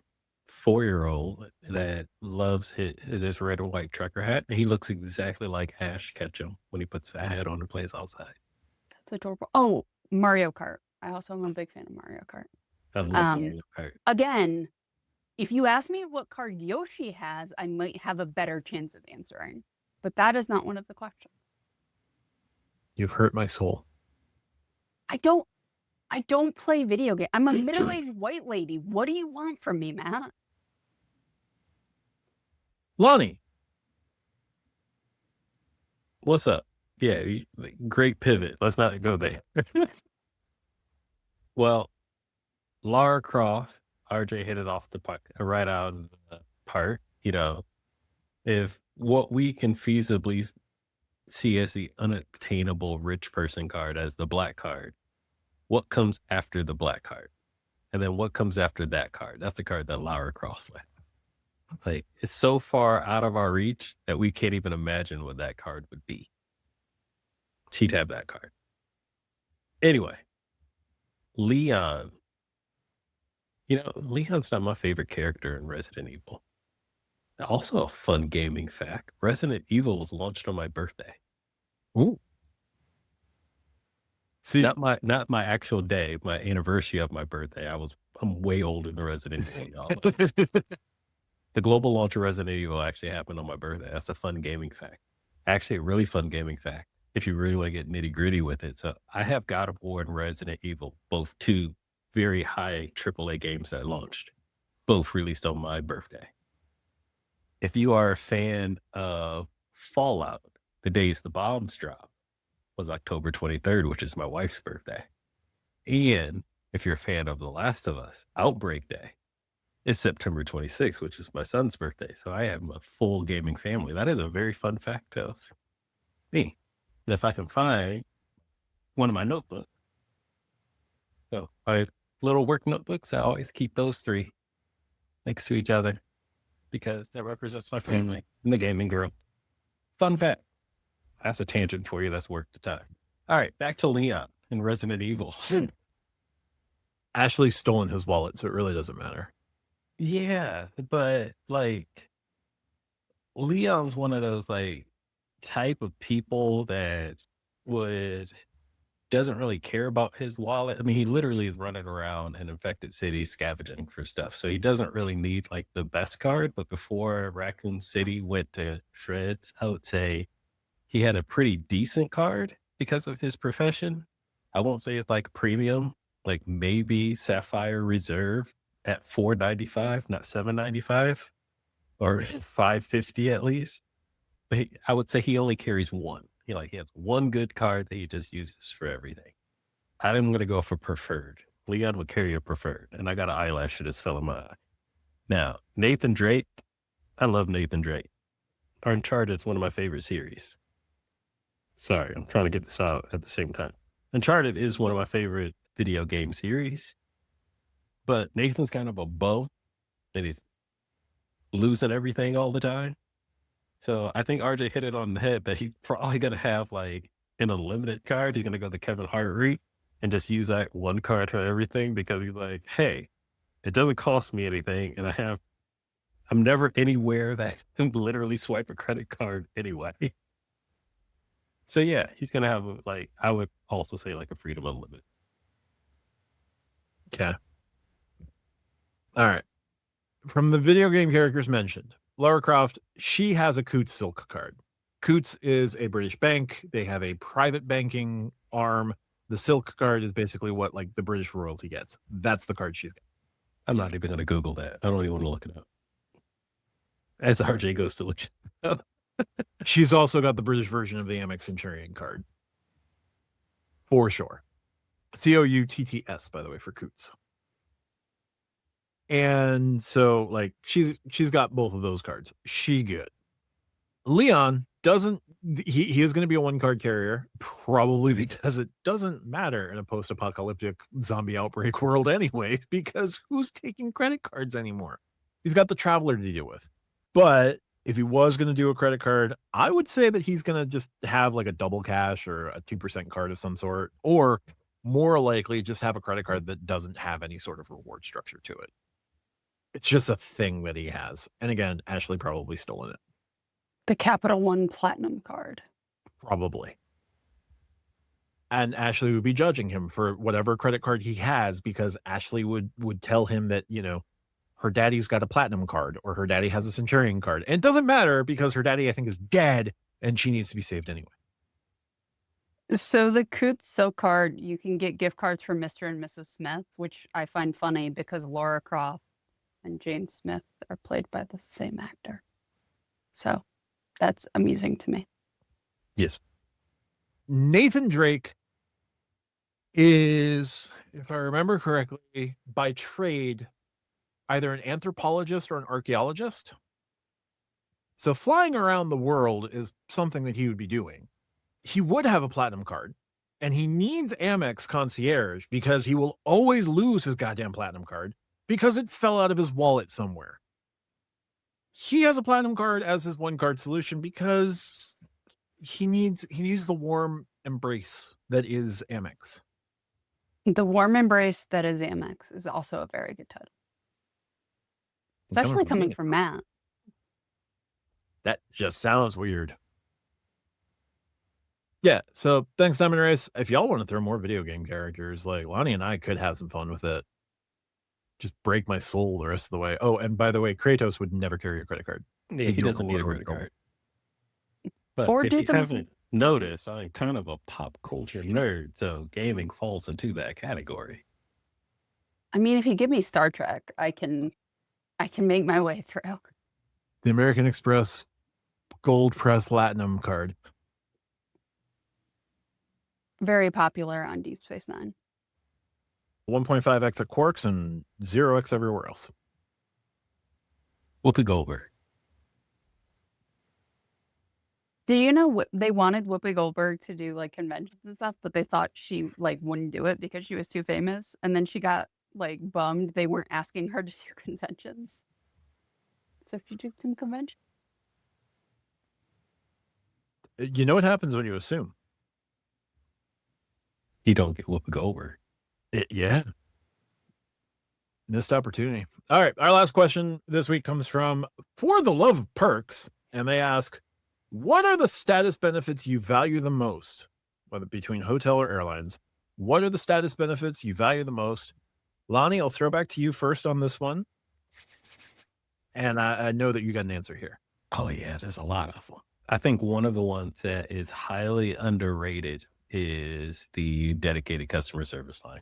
4-year-old that loves this red and white trucker hat. He looks exactly like Ash Ketchum when he puts that hat on and plays outside. That's adorable. Oh, Mario Kart. I also am a big fan of Mario Kart. I love Mario Kart. Again, if you ask me what card Yoshi has, I might have a better chance of answering. But that is not one of the questions. You've hurt my soul. I don't play video games. I'm a middle-aged white lady. What do you want from me, Matt? Lani. What's up? Yeah, great pivot. Let's not go there. Well, Lara Croft, RJ hit it off the park, right out of the park. You know, if what we can feasibly see as the unattainable rich person card as the black card, what comes after the black card? And then what comes after that card? That's the card that Lara Croft went. Like, it's so far out of our reach that we can't even imagine what that card would be. She'd have that card. Anyway, Leon. You know, Leon's not my favorite character in Resident Evil. Also a fun gaming fact. Resident Evil was launched on my birthday. Ooh. See, not my actual day, my anniversary of my birthday. I'm way older than Resident Evil. The global launch of Resident Evil actually happened on my birthday. That's a fun gaming fact. Actually, a really fun gaming fact, if you really want to get nitty gritty with it. So I have God of War and Resident Evil, both two very high AAA games that launched, both released on my birthday. If you are a fan of Fallout, the days the bombs drop was October 23rd, which is my wife's birthday. And if you're a fan of The Last of Us, Outbreak Day, it's September 26th, which is my son's birthday. So I have a full gaming family. That is a very fun fact of me. And if I can find one of my notebooks, so my little work notebooks, I always keep those three next to each other because that represents my family and the gaming girl. Fun fact. That's a tangent for you. That's worth the time. All right, back to Leon in Resident Evil. Ashley's stolen his wallet, so it really doesn't matter. Yeah, but like Leon's one of those like type of people that would doesn't really care about his wallet. I mean, he literally is running around an infected city scavenging for stuff. So he doesn't really need like the best card. But before Raccoon City went to shreds, I would say he had a pretty decent card because of his profession. I won't say it's like premium, like maybe Sapphire Reserve at 495, not 795 or 550 at least. But I would say he only carries one. He has one good card that he just uses for everything. I'm going to go for preferred. Leon would carry a preferred, and I got an eyelash that just fell in my eye. Now, Nathan Drake, I love Nathan Drake. Uncharted is one of my favorite series. Sorry, I'm trying to get this out at the same time. Uncharted is one of my favorite video game series, but Nathan's kind of a bum, and he's losing everything all the time. So I think RJ hit it on the head, but he's probably going to have like an unlimited card. He's going to go the Kevin Hart route and just use that one card for everything because he's like, hey, it doesn't cost me anything. And I'm never anywhere that can literally swipe a credit card anyway. So yeah, he's going to have like, I would also say like a Freedom Unlimited. Okay. All right. From the video game characters mentioned, Lara Croft, she has a Coots Silk card. Coots is a British bank. They have a private banking arm. The Silk card is basically what like the British royalty gets. That's the card she's got. I'm not even going to Google that. I don't even want to look it up. As RJ goes to look it up. She's also got the British version of the Amex Centurion card. For sure. Coutts, by the way, for Coots. And so like she's got both of those cards. She good. Leon doesn't, he is going to be a one card carrier, probably because it doesn't matter in a post-apocalyptic zombie outbreak world anyways, because who's taking credit cards anymore? He's got the Traveler to deal with. But if he was going to do a credit card, I would say that he's going to just have like a double cash or a 2% card of some sort, or more likely just have a credit card that doesn't have any sort of reward structure to it. It's just a thing that he has. And again, Ashley probably stolen it. The Capital One Platinum card. Probably. And Ashley would be judging him for whatever credit card he has because Ashley would tell him that, you know, her daddy's got a platinum card or her daddy has a Centurion card. And it doesn't matter because her daddy, I think, is dead and she needs to be saved anyway. So the Coots Silk card, you can get gift cards for Mr. and Mrs. Smith, which I find funny because Lara Croft and Jane Smith are played by the same actor. So that's amusing to me. Yes. Nathan Drake is, if I remember correctly, by trade, either an anthropologist or an archaeologist. So flying around the world is something that he would be doing. He would have a platinum card, and he needs Amex concierge because he will always lose his goddamn platinum card because it fell out of his wallet somewhere. He has a platinum card as his one card solution because he needs the warm embrace that is Amex. The warm embrace that is Amex is also a very good title. Especially coming from Matt. That just sounds weird. Yeah, so thanks, Diamond Race. If y'all want to throw more video game characters, like Lani and I could have some fun with it. Just break my soul the rest of the way. Oh, and by the way, Kratos would never carry a credit card. Yeah, he doesn't need a credit card. But Or if do you them- haven't noticed, I'm kind of a pop culture nerd, so gaming falls into that category. I mean, if you give me Star Trek, I can make my way through. The American Express Gold Press Platinum card. Very popular on Deep Space Nine. 1.5x at Quarks and 0x everywhere else. Whoopi Goldberg. Do you know they wanted Whoopi Goldberg to do like conventions and stuff, but they thought she like wouldn't do it because she was too famous, and then she got like bummed they weren't asking her to do conventions. So if you do some convention, You know what happens when you assume? You don't get Whoopi Goldberg. Yeah. Missed opportunity. All right. Our last question this week comes from For the Love of Perks. And they ask, what are the status benefits you value the most? Whether between hotel or airlines, what are the status benefits you value the most? Lani, I'll throw back to you first on this one. And I know that you got an answer here. Oh, yeah, there's a lot of them. I think one of the ones that is highly underrated is the dedicated customer service line.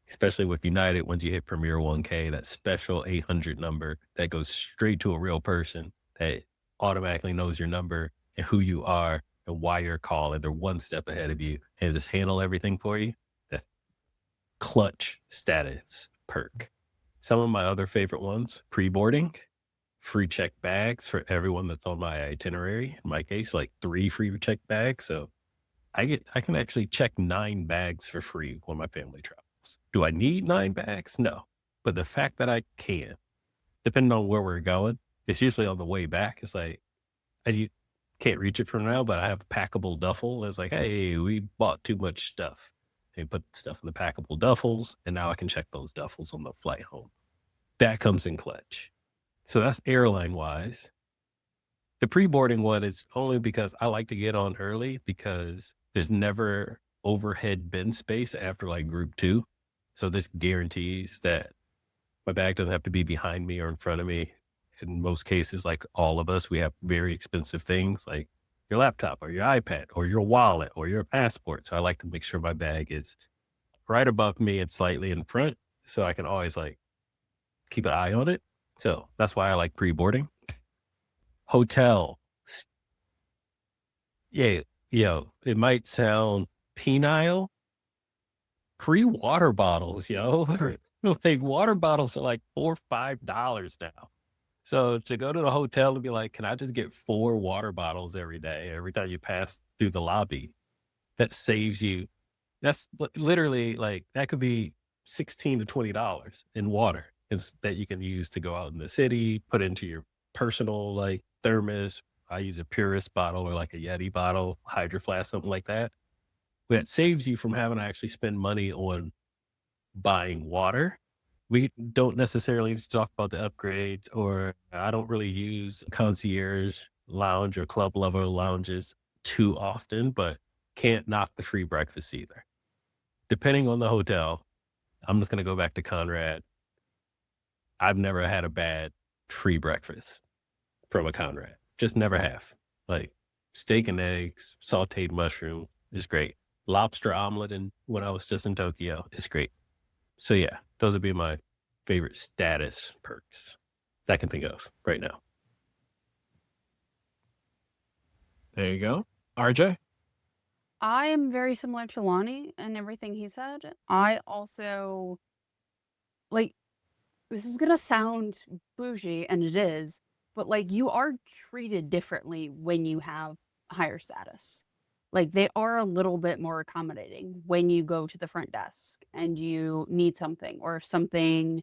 Especially with United, once you hit Premier 1K, that special 800 number that goes straight to a real person that automatically knows your number and who you are and why you're calling. They're one step ahead of you and just handle everything for you. That clutch status perk. Some of my other favorite ones, pre-boarding, free check bags for everyone that's on my itinerary. In my case, like 3 free check bags. So I can actually check 9 bags for free when my family travels. Do I need 9 bags? No. But the fact that I can, depending on where we're going, it's usually on the way back. It's like, you can't reach it from now, but I have a packable duffel. It's like, hey, we bought too much stuff. They put stuff in the packable duffels, and now I can check those duffels on the flight home. That comes in clutch. So that's airline wise. The pre-boarding one is only because I like to get on early because there's never overhead bin space after like group 2. So this guarantees that my bag doesn't have to be behind me or in front of me. In most cases, like all of us, we have very expensive things like your laptop or your iPad or your wallet or your passport. So I like to make sure my bag is right above me and slightly in front so I can always like keep an eye on it. So that's why I like pre-boarding. Hotel. Yeah, it might sound penile. Free water bottles, like water bottles are like $4 or $5 now. So to go to the hotel and be like, can I just get 4 water bottles every day, every time you pass through the lobby? That saves you. That's literally like, that could be $16 to $20 in water that you can use to go out in the city, put into your personal like thermos. I use a Purist bottle or like a Yeti bottle, Hydro Flask, something like that. But it saves you from having to actually spend money on buying water. We don't necessarily talk about the upgrades, or I don't really use concierge lounge or club level lounges too often, but can't knock the free breakfast either. Depending on the hotel, I'm just going to go back to Conrad. I've never had a bad free breakfast from a Conrad. Just never have. Like steak and eggs, sauteed mushroom is great. Lobster omelet when I was just in Tokyo is great. So yeah, those would be my favorite status perks that I can think of right now. There you go. RJ? I am very similar to Lonnie and everything he said. I also, like, this is going to sound bougie, and it is, but like, you are treated differently when you have higher status. Like, they are a little bit more accommodating when you go to the front desk and you need something, or if something,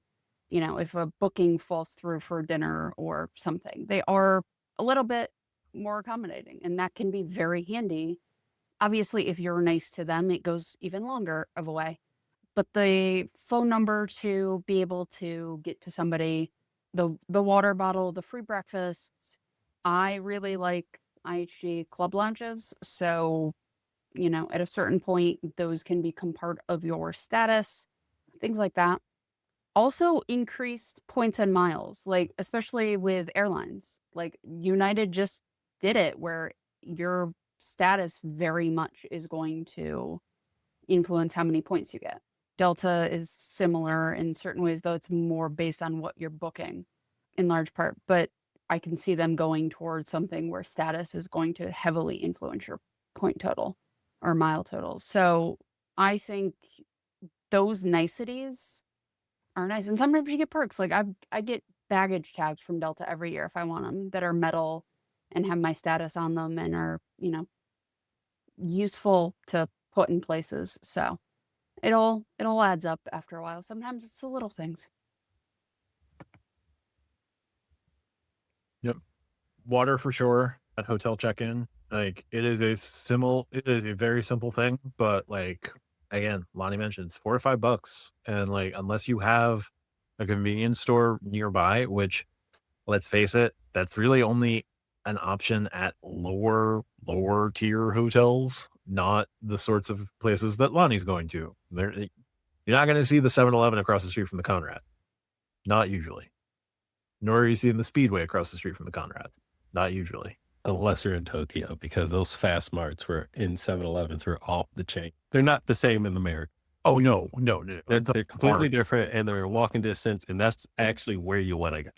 if a booking falls through for dinner or something, they are a little bit more accommodating, and that can be very handy. Obviously, if you're nice to them, it goes even longer of a way. But the phone number to be able to get to somebody, the water bottle, the free breakfasts, I really like IHG club lounges. So, at a certain point, those can become part of your status, things like that. Also, increased points and miles, like especially with airlines. Like United just did it, where your status very much is going to influence how many points you get. Delta is similar in certain ways, though it's more based on what you're booking in large part. But I can see them going towards something where status is going to heavily influence your point total or mile total. So I think those niceties are nice. And sometimes you get perks. Like I get baggage tags from Delta every year if I want them, that are metal and have my status on them and are, useful to put in places. So it all adds up after a while. Sometimes it's the little things. Yep. Water for sure at hotel check-in. Like it is a very simple thing, but like again, Lonnie mentioned it's $4 to $5. And like, unless you have a convenience store nearby, which let's face it, that's really only an option at lower tier hotels, not the sorts of places that Lonnie's going to. You're not going to see the 7-Eleven across the street from the Conrad. Not usually. Nor are you seeing the Speedway across the street from the Conrad. Not usually. Unless you're in Tokyo, because those fast marts were in 7-Elevens were off the chain. They're not the same in America. Oh, no. They're completely different, and they're walking distance, and that's actually where you want to go.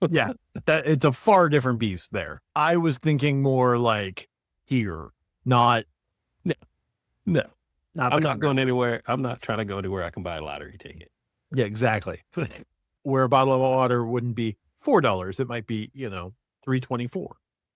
Yeah, it's a far different beast there. I was thinking more like here, not. No. Not I'm not going anywhere. I'm not trying to go anywhere I can buy a lottery ticket. Yeah, exactly. Where a bottle of water wouldn't be $4, it might be, $3.24.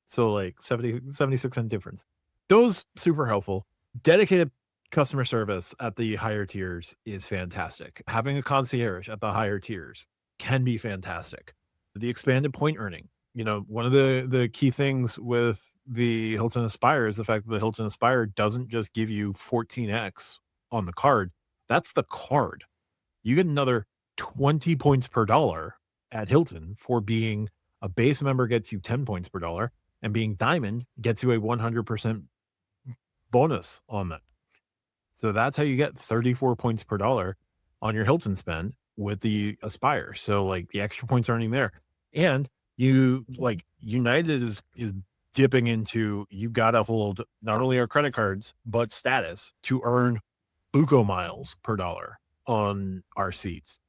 So like 76 cent difference. Those super helpful. Dedicated customer service at the higher tiers is fantastic. Having a concierge at the higher tiers can be fantastic. The expanded point earning. One of the key things with the Hilton Aspire is the fact that the Hilton Aspire doesn't just give you 14x on the card. That's the card. You get another 20 points per dollar at Hilton for being a base member gets you 10 points per dollar, and being diamond gets you a 100% bonus on that. So that's how you get 34 points per dollar on your Hilton spend with the Aspire. So like the extra points earning there. And you like United is dipping into, you got to hold not only our credit cards, but status to earn Buco miles per dollar on our seats.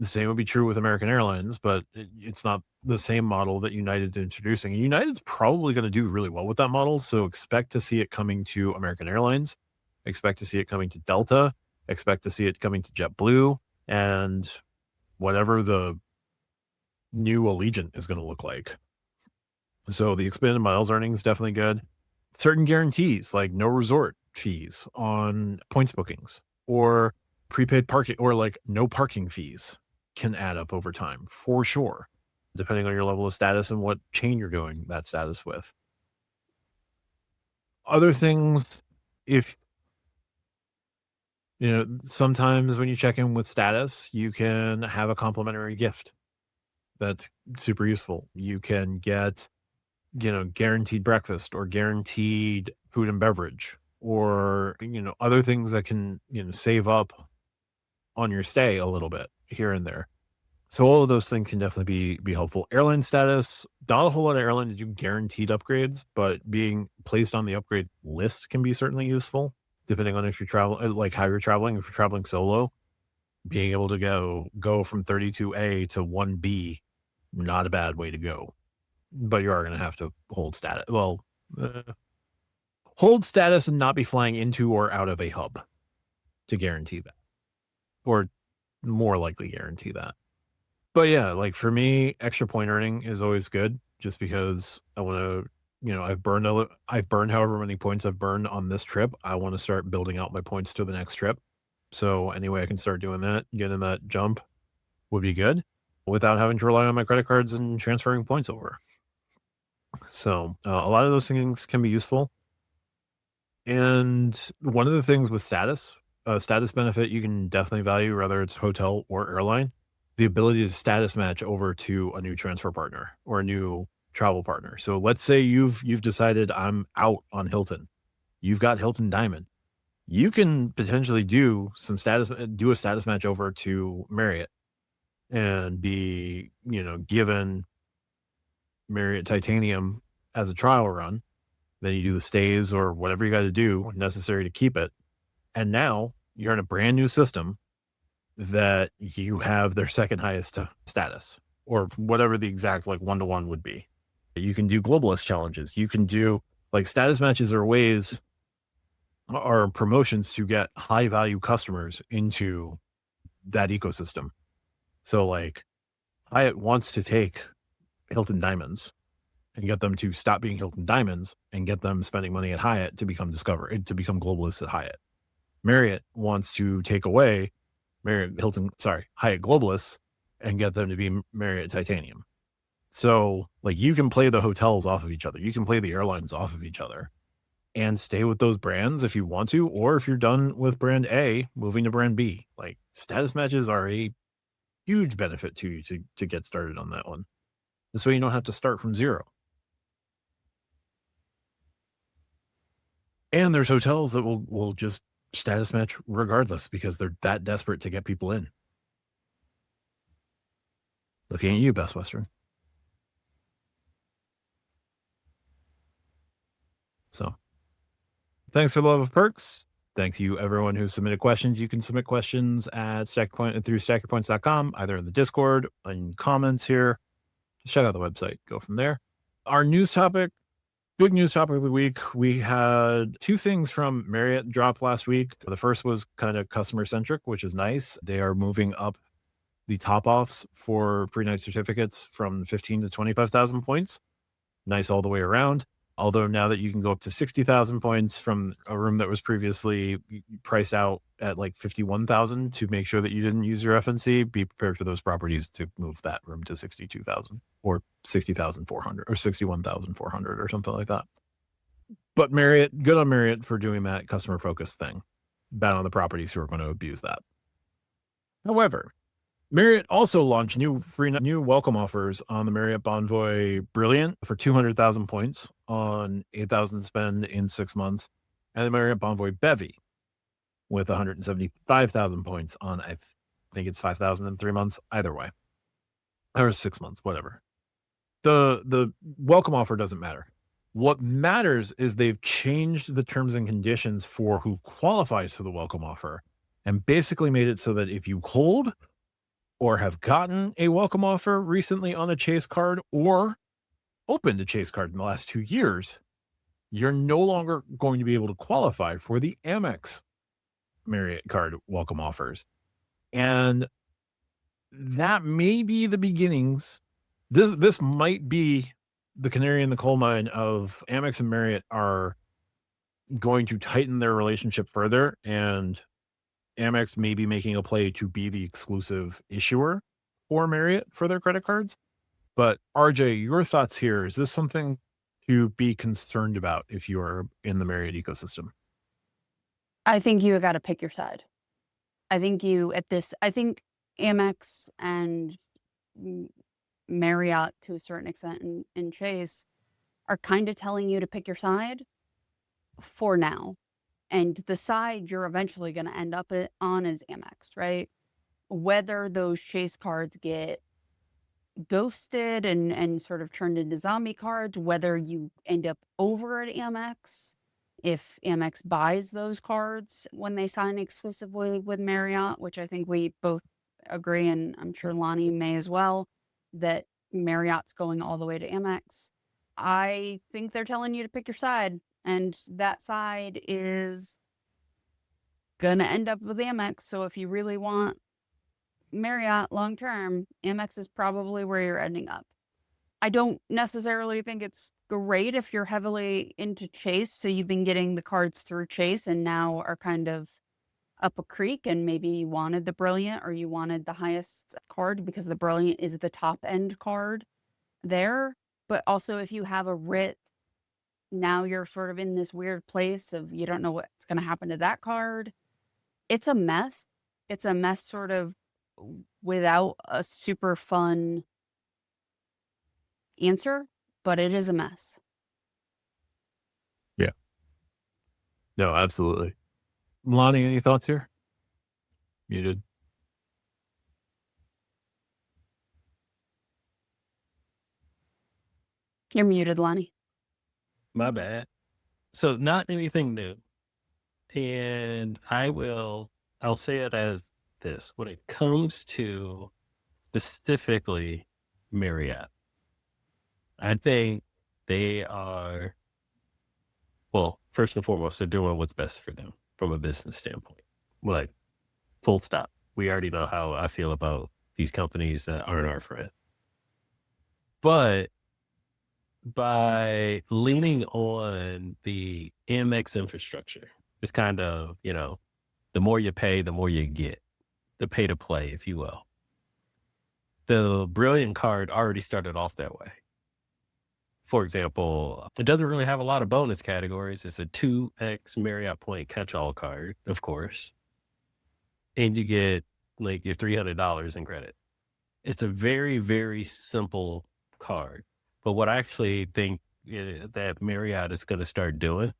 The same would be true with American Airlines, but it's not the same model that United's introducing. And United's probably going to do really well with that model. So expect to see it coming to American Airlines. Expect to see it coming to Delta. Expect to see it coming to JetBlue, and whatever the new Allegiant is going to look like. So the expanded miles earning is definitely good. Certain guarantees, like no resort fees on points bookings, or prepaid parking, or like no parking fees, can add up over time for sure, depending on your level of status and what chain you're going that status with. Other things, if sometimes when you check in with status, you can have a complimentary gift that's super useful. You can get guaranteed breakfast or guaranteed food and beverage, or other things that can save up on your stay a little bit here and there. So all of those things can definitely be helpful. Airline status, not a whole lot of airlines do guaranteed upgrades, but being placed on the upgrade list can be certainly useful, depending on if you're traveling, like how you're traveling. If you're traveling solo, being able to go from 32A to 1B, not a bad way to go. But you are going to have to hold status. Well, hold status and not be flying into or out of a hub to guarantee that, or more likely guarantee that. But yeah, like for me, extra point earning is always good, just because I want to, I've burned however many points I've burned on this trip. I want to start building out my points to the next trip. So any way I can start doing that, getting that jump would be good, without having to rely on my credit cards and transferring points over. So a lot of those things can be useful. And one of the things with status benefit you can definitely value, whether it's hotel or airline, the ability to status match over to a new transfer partner or a new travel partner. So let's say you've decided I'm out on Hilton. You've got Hilton Diamond. You can potentially do a status match over to Marriott and be, given Marriott Titanium as a trial run. Then you do the stays or whatever you got to do necessary to keep it. And now you're in a brand new system that you have their second highest status, or whatever the exact like 1-to-1 would be. You can do globalist challenges. You can do like status matches are promotions to get high value customers into that ecosystem. So like Hyatt wants to take Hilton Diamonds and get them to stop being Hilton Diamonds and get them spending money at Hyatt to become globalists at Hyatt. Marriott wants to take away Hyatt globalists and get them to be Marriott Titanium. So like you can play the hotels off of each other. You can play the airlines off of each other. and stay with those brands if you want to, or if you're done with brand A, moving to brand B. Like, status matches are a huge benefit to you to get started on that one. This way you don't have to start from zero. And there's hotels that will just status match regardless because they're that desperate to get people in. Looking at you, Best Western. So thanks for the love of perks. Thank you, everyone who submitted questions. You can submit questions at through stackyourpoints.com, either in the Discord, in comments here. Just check out the website. Go from there. Our news topic, big news topic of the week. We had two things from Marriott drop last week. The first was kind of customer centric, which is nice. They are moving up the top offs for free night certificates from 15 to 25,000 points. Nice all the way around. Although now that you can go up to 60,000 points from a room that was previously priced out at like 51,000 to make sure that you didn't use your FNC, be prepared for those properties to move that room to 62,000 or 60,400 or 61,400 or something like that. But Marriott, good on Marriott for doing that customer focused thing. Bad on the properties who are going to abuse that. However, Marriott also launched new welcome offers on the Marriott Bonvoy Brilliant for 200,000 points on 8,000 spend in 6 months, and the Marriott Bonvoy Bevy with 175,000 points on, I think it's 5,000 in 3 months, either way, or 6 months, whatever. The welcome offer doesn't matter. What matters is they've changed the terms and conditions for who qualifies for the welcome offer and basically made it so that if you hold or have gotten a welcome offer recently on a Chase card or opened a Chase card in the last 2 years, you're no longer going to be able to qualify for the Amex Marriott card welcome offers. And that may be the beginnings. This might be the canary in the coal mine of Amex and Marriott are going to tighten their relationship further, and Amex may be making a play to be the exclusive issuer for Marriott for their credit cards. But RJ, your thoughts here. Is this something to be concerned about if you are in the Marriott ecosystem? I think you got to pick your side. I think Amex and Marriott to a certain extent and Chase are kind of telling you to pick your side for now. And the side you're eventually going to end up on is Amex, right? Whether those Chase cards get ghosted and sort of turned into zombie cards, whether you end up over at Amex, if Amex buys those cards when they sign exclusively with Marriott, which I think we both agree, and I'm sure Lani may as well, that Marriott's going all the way to Amex. I think they're telling you to pick your side, and that side is going to end up with Amex. So if you really want Marriott long term, Amex is probably where you're ending up. I don't necessarily think it's great if you're heavily into Chase, so you've been getting the cards through Chase and now are kind of up a creek, and maybe you wanted the Brilliant or you wanted the highest card because the Brilliant is the top end card there. But also if you have a Rit, now you're sort of in this weird place of you don't know what's going to happen to that card. It's a mess. It's a mess sort of without a super fun answer, but it is a mess. Yeah. No, absolutely. Lani, any thoughts here? Muted. You're muted, Lani. My bad. So not anything new. And I'll say it as this. When it comes to specifically Marriott, I think they are, well, first and foremost, they're doing what's best for them from a business standpoint. Like, full stop. We already know how I feel about these companies that aren't our friend. But by leaning on the Amex infrastructure, it's kind of, the more you pay, the more you get. The pay to play, if you will. The Brilliant card already started off that way. For example, it doesn't really have a lot of bonus categories. It's a 2x Marriott point catch-all card, of course, and you get like your $300 in credit. It's a very, very simple card. But what I actually think that Marriott is going to start doing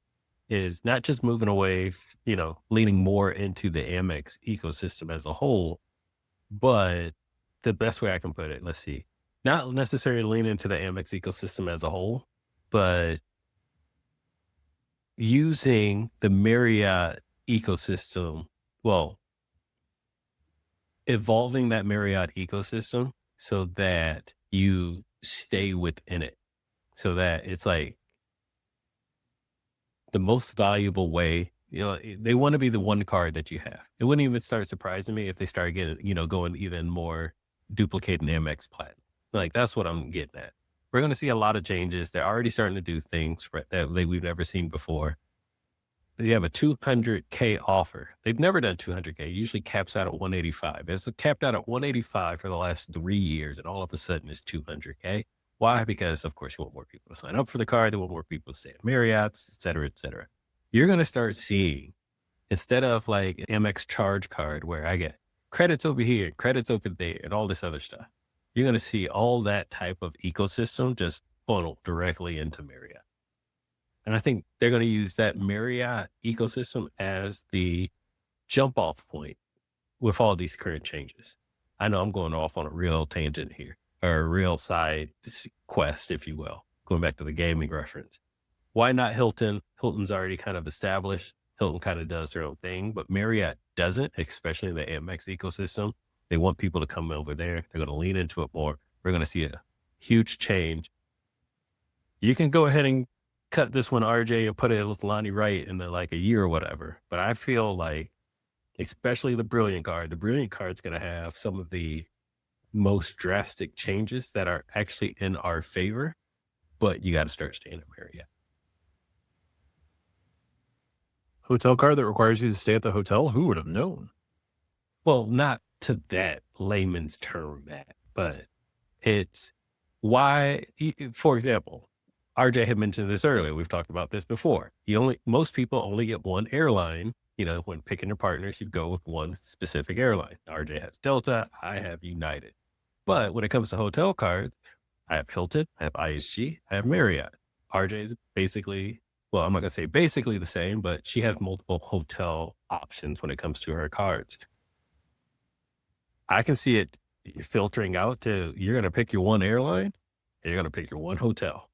is not just moving away, leaning more into the Amex ecosystem as a whole, but the best way I can put it, let's see, not necessarily lean into the Amex ecosystem as a whole, but using the Marriott ecosystem, well, evolving that Marriott ecosystem so that you stay within it, so that it's like the most valuable way. They want to be the one card that you have. It wouldn't even start surprising me if they start getting, going even more duplicating Amex Platinum. Like, that's what I'm getting at. We're going to see a lot of changes. They're already starting to do things that we've never seen before. They have a 200K offer. They've never done 200K. Usually caps out at 185. It's capped out at 185 for the last 3 years, and all of a sudden it's 200K. Why? Because, of course, you want more people to sign up for the card. They want more people to stay at Marriott's, et cetera, et cetera. You're going to start seeing, instead of like Amex charge card where I get credits over here, credits over there, and all this other stuff, you're going to see all that type of ecosystem just funnel directly into Marriott. And I think they're going to use that Marriott ecosystem as the jump off point with all these current changes. I know I'm going off on a real tangent here, or a real side quest, if you will, going back to the gaming reference. Why not Hilton? Hilton's already kind of established. Hilton kind of does their own thing, but Marriott doesn't, especially in the Amex ecosystem. They want people to come over there. They're going to lean into it more. We're going to see a huge change. You can go ahead and cut this one, RJ, and put it with Lani right in like a year or whatever. But I feel like, especially the Brilliant card's going to have some of the most drastic changes that are actually in our favor, but you got to start staying at Marriott. Hotel card that requires you to stay at the hotel? Who would have known? Well, not to that layman's term, Matt, but it's why, for example, RJ had mentioned this earlier. We've talked about this before. Most people only get one airline. When picking your partners, you go with one specific airline. RJ has Delta. I have United. But when it comes to hotel cards, I have Hilton, I have IHG, I have Marriott. RJ is basically, well, I'm not going to say basically the same, but she has multiple hotel options when it comes to her cards. I can see it filtering out to, you're going to pick your one airline and you're going to pick your one hotel.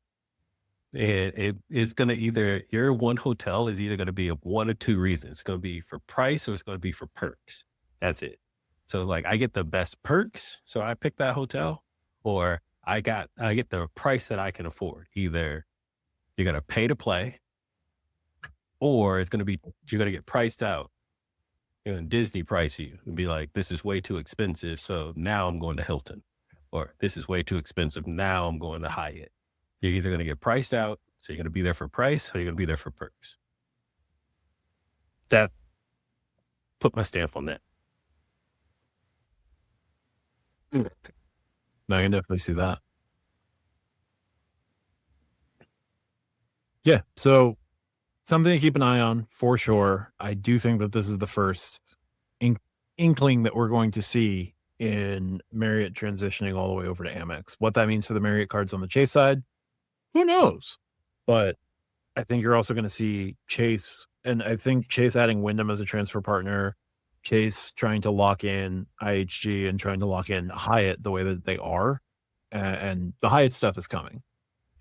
And it's going to your one hotel is either going to be of one of two reasons. It's going to be for price or it's going to be for perks. That's it. So it's like, I get the best perks, so I pick that hotel, or I get the price that I can afford. Either you're going to pay to play, or you're going to get priced out. Disney price you and be like, this is way too expensive, so now I'm going to Hilton. Or this is way too expensive, now I'm going to Hyatt. You're either going to get priced out, so you're going to be there for price, or you're going to be there for perks. That, put my stamp on that. No, I can definitely see that. Yeah, so something to keep an eye on for sure. I do think that this is the first inkling that we're going to see in Marriott transitioning all the way over to Amex. What that means for the Marriott cards on the Chase side, who knows? But I think you're also going to see Chase, and I think Chase adding Wyndham as a transfer partner, Chase trying to lock in IHG and trying to lock in Hyatt the way that they are, and the Hyatt stuff is coming.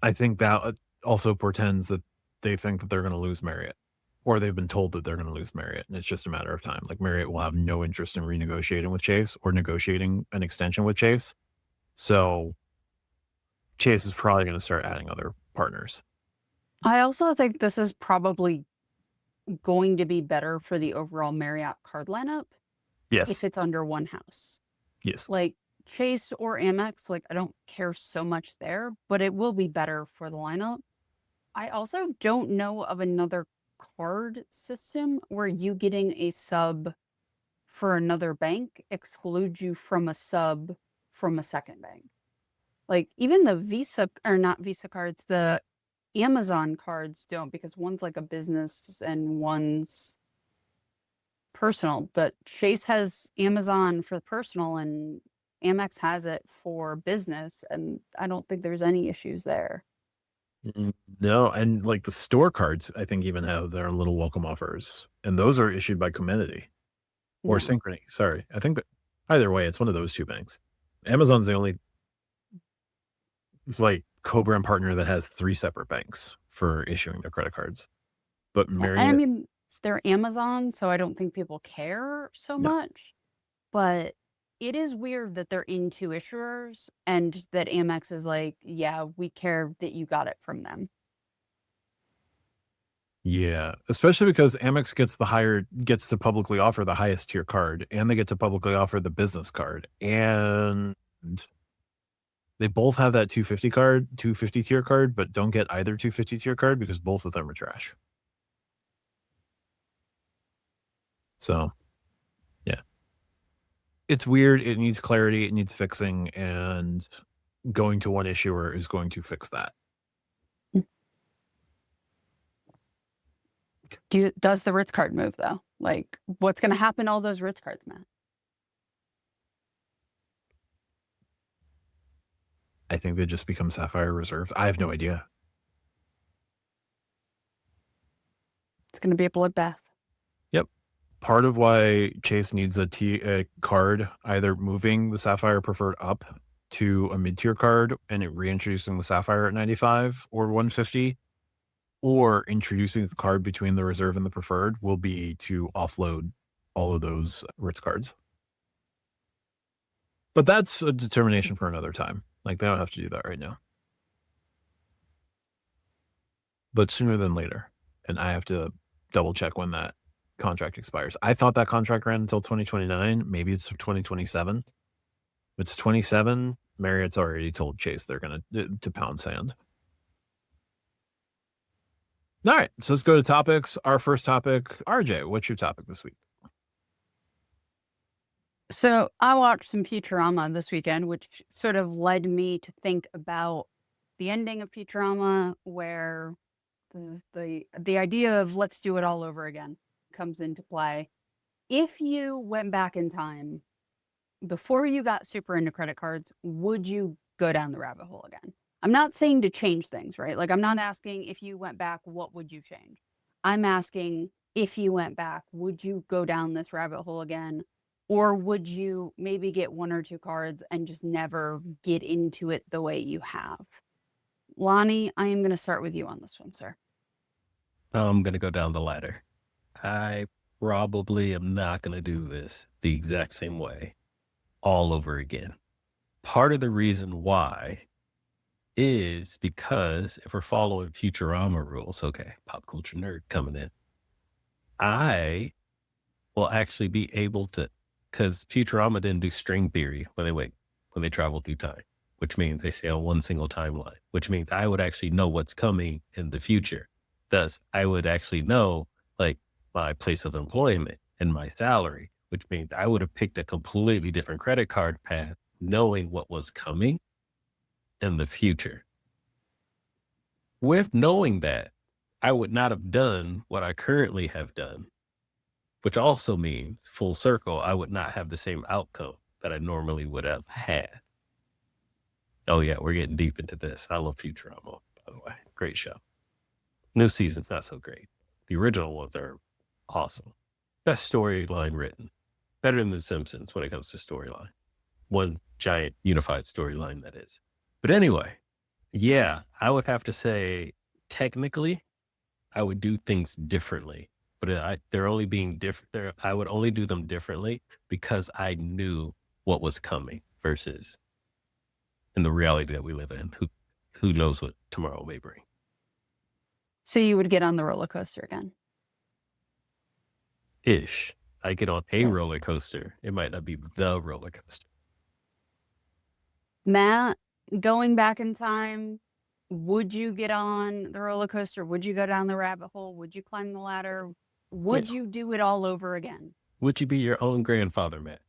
I think that also portends that they think that they're going to lose Marriott, or they've been told that they're going to lose Marriott, and it's just a matter of time. Like, Marriott will have no interest in renegotiating with Chase or negotiating an extension with Chase. So Chase is probably going to start adding other partners. I also think this is probably going to be better for the overall Marriott card lineup Yes. if it's under one house. Yes. Like Chase or Amex, like I don't care so much there, but it will be better for the lineup. I also don't know of another card system where you getting a sub for another bank excludes you from a sub from a second bank. Like even the Visa or not Visa cards, the Amazon cards don't, because one's like a business and one's personal. But Chase has Amazon for personal and Amex has it for business, and I don't think there's any issues there. No, and like the store cards, I think even have their own little welcome offers, and those are issued by Comenity or No. Synchrony. Sorry, I think that either way, it's one of those two banks. Amazon's the only it's like co-brand partner that has 3 separate banks for issuing their credit cards. But Yeah, and I Marriott, mean, they're Amazon, so I don't think people care so no. much. But it is weird that they're in 2 issuers and that Amex is like, yeah, we care that you got it from them. Yeah, especially because Amex gets to publicly offer the highest tier card, and they get to publicly offer the business card, and they both have that 250 tier card, but don't get either 250 tier card because both of them are trash. So, yeah. It's weird, it needs clarity, it needs fixing, and going to one issuer is going to fix that. Does the Ritz card move though? Like, what's going to happen to all those Ritz cards, Matt? I think they just become Sapphire Reserve. I have no idea. It's going to be a bloodbath. Yep. Part of why Chase needs a card, either moving the Sapphire Preferred up to a mid-tier card and reintroducing the Sapphire at 95 or 150, or introducing the card between the Reserve and the Preferred, will be to offload all of those Ritz cards. But that's a determination for another time. Like, they don't have to do that right now. But sooner than later. And I have to double check when that contract expires. I thought that contract ran until 2029. Maybe it's 2027. If it's 27, Marriott's already told Chase they're going to pound sand. All right, so let's go to topics. Our first topic, RJ, what's your topic this week? So I watched some Futurama this weekend, which sort of led me to think about the ending of Futurama, where the idea of let's do it all over again comes into play. If you went back in time before you got super into credit cards, would you go down the rabbit hole again? I'm not saying to change things, right? Like, I'm not asking if you went back, what would you change? I'm asking if you went back, would you go down this rabbit hole again? Or would you maybe get 1 or 2 cards and just never get into it the way you have? Lani, I am going to start with you on this one, sir. I'm going to go down the ladder. I probably am not going to do this the exact same way all over again. Part of the reason why is because if we're following Futurama rules, okay, pop culture nerd coming in, I will actually be able to, because Futurama didn't do string theory when they travel through time, which means they stay on one single timeline, which means I would actually know what's coming in the future. Thus, I would actually know like my place of employment and my salary, which means I would have picked a completely different credit card path, knowing what was coming in the future. With knowing that, I would not have done what I currently have done, which also means, full circle, I would not have the same outcome that I normally would have had. Oh yeah, we're getting deep into this. I love Futurama, by the way. Great show. New season's not so great. The original ones are awesome. Best storyline written. Better than The Simpsons when it comes to storyline. One giant unified storyline, that is. But anyway, yeah, I would have to say, technically, I would do things differently. But they're only being different. I would only do them differently because I knew what was coming versus in the reality that we live in. Who knows what tomorrow may bring. So you would get on the roller coaster again? Ish. I get on a roller coaster. It might not be the roller coaster. Matt, going back in time, would you get on the roller coaster? Would you go down the rabbit hole? Would you climb the ladder? Would you do it all over again? Would you be your own grandfather, Matt?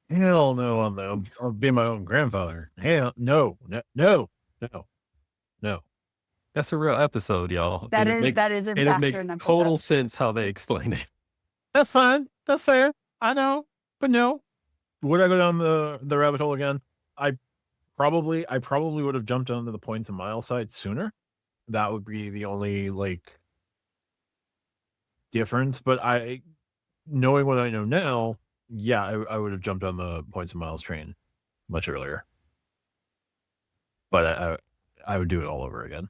Hell no, I'll be my own grandfather. Hell no, no, no, no, no. That's a real episode, y'all. That And is in it fact makes an total episode. sense how they explain it. That's fine. That's fair. I know, but no. Would I go down the rabbit hole again? I probably would have jumped onto the points and mile side sooner. That would be the only like difference. But knowing what I know now, yeah, I would have jumped on the points and miles train much earlier. But I would do it all over again.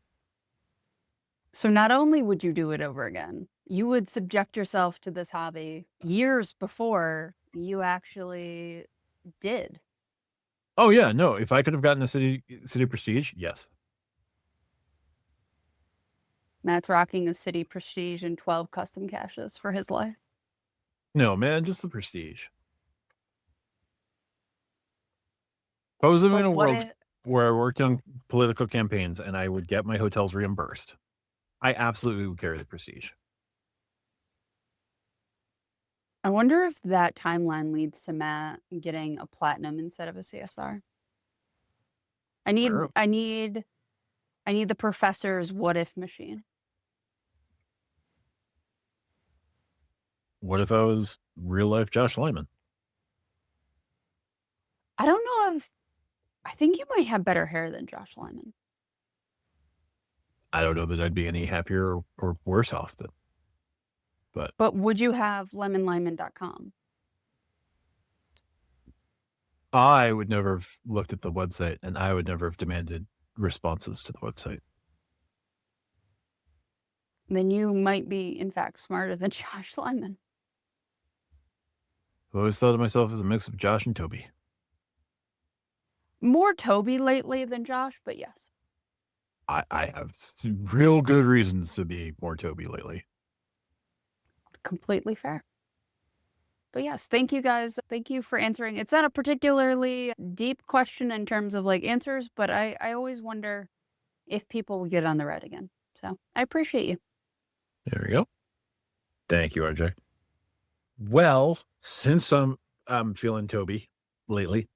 So not only would you do it over again, you would subject yourself to this hobby years before you actually did. Oh yeah, no. If I could have gotten a city prestige, yes. Matt's rocking a city prestige and 12 custom caches for his life. No, man, just the prestige. If I was living in a world where I worked on political campaigns and I would get my hotels reimbursed, I absolutely would carry the prestige. I wonder if that timeline leads to Matt getting a platinum instead of a CSR. I need the professor's what if machine. What if I was real life Josh Lyman? I don't know if I think you might have better hair than Josh Lyman. I don't know that I'd be any happier or worse off than. But would you have lemonlyman.com? I would never have looked at the website and I would never have demanded responses to the website. Then you might be, in fact, smarter than Josh Lyman. I've always thought of myself as a mix of Josh and Toby. More Toby lately than Josh, but yes. I have real good reasons to be more Toby lately. Completely fair. But yes, thank you guys. Thank you for answering. It's not a particularly deep question in terms of like answers, but I always wonder if people will get on the red again. So I appreciate you. There we go. Thank you, RJ. Well, since I'm feeling Toby lately,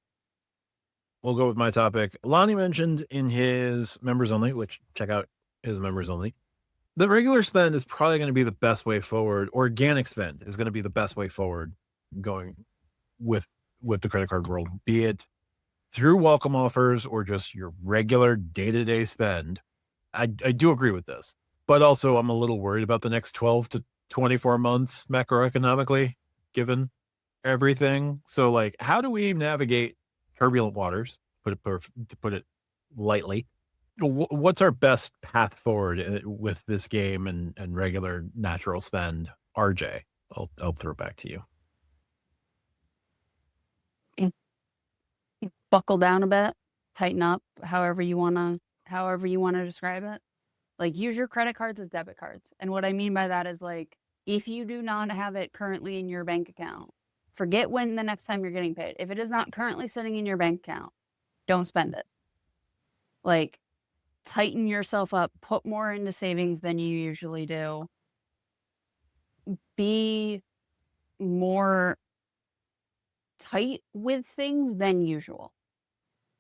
we'll go with my topic. Lani mentioned in his members only, which check out his members only. The regular spend is probably going to be the best way forward. Organic spend is going to be the best way forward going with the credit card world, be it through welcome offers or just your regular day-to-day spend. I do agree with this, but also I'm a little worried about the next 12 to 24 months macroeconomically, given everything. So like, how do we navigate turbulent waters, to put it lightly? What's our best path forward with this game and regular natural spend? RJ, I'll throw it back to you. Buckle down a bit, tighten up, however you want to describe it. Like, use your credit cards as debit cards. And what I mean by that is like, if you do not have it currently in your bank account, forget when the next time you're getting paid. If it is not currently sitting in your bank account, don't spend it. Like, tighten yourself up, put more into savings than you usually do. Be more tight with things than usual.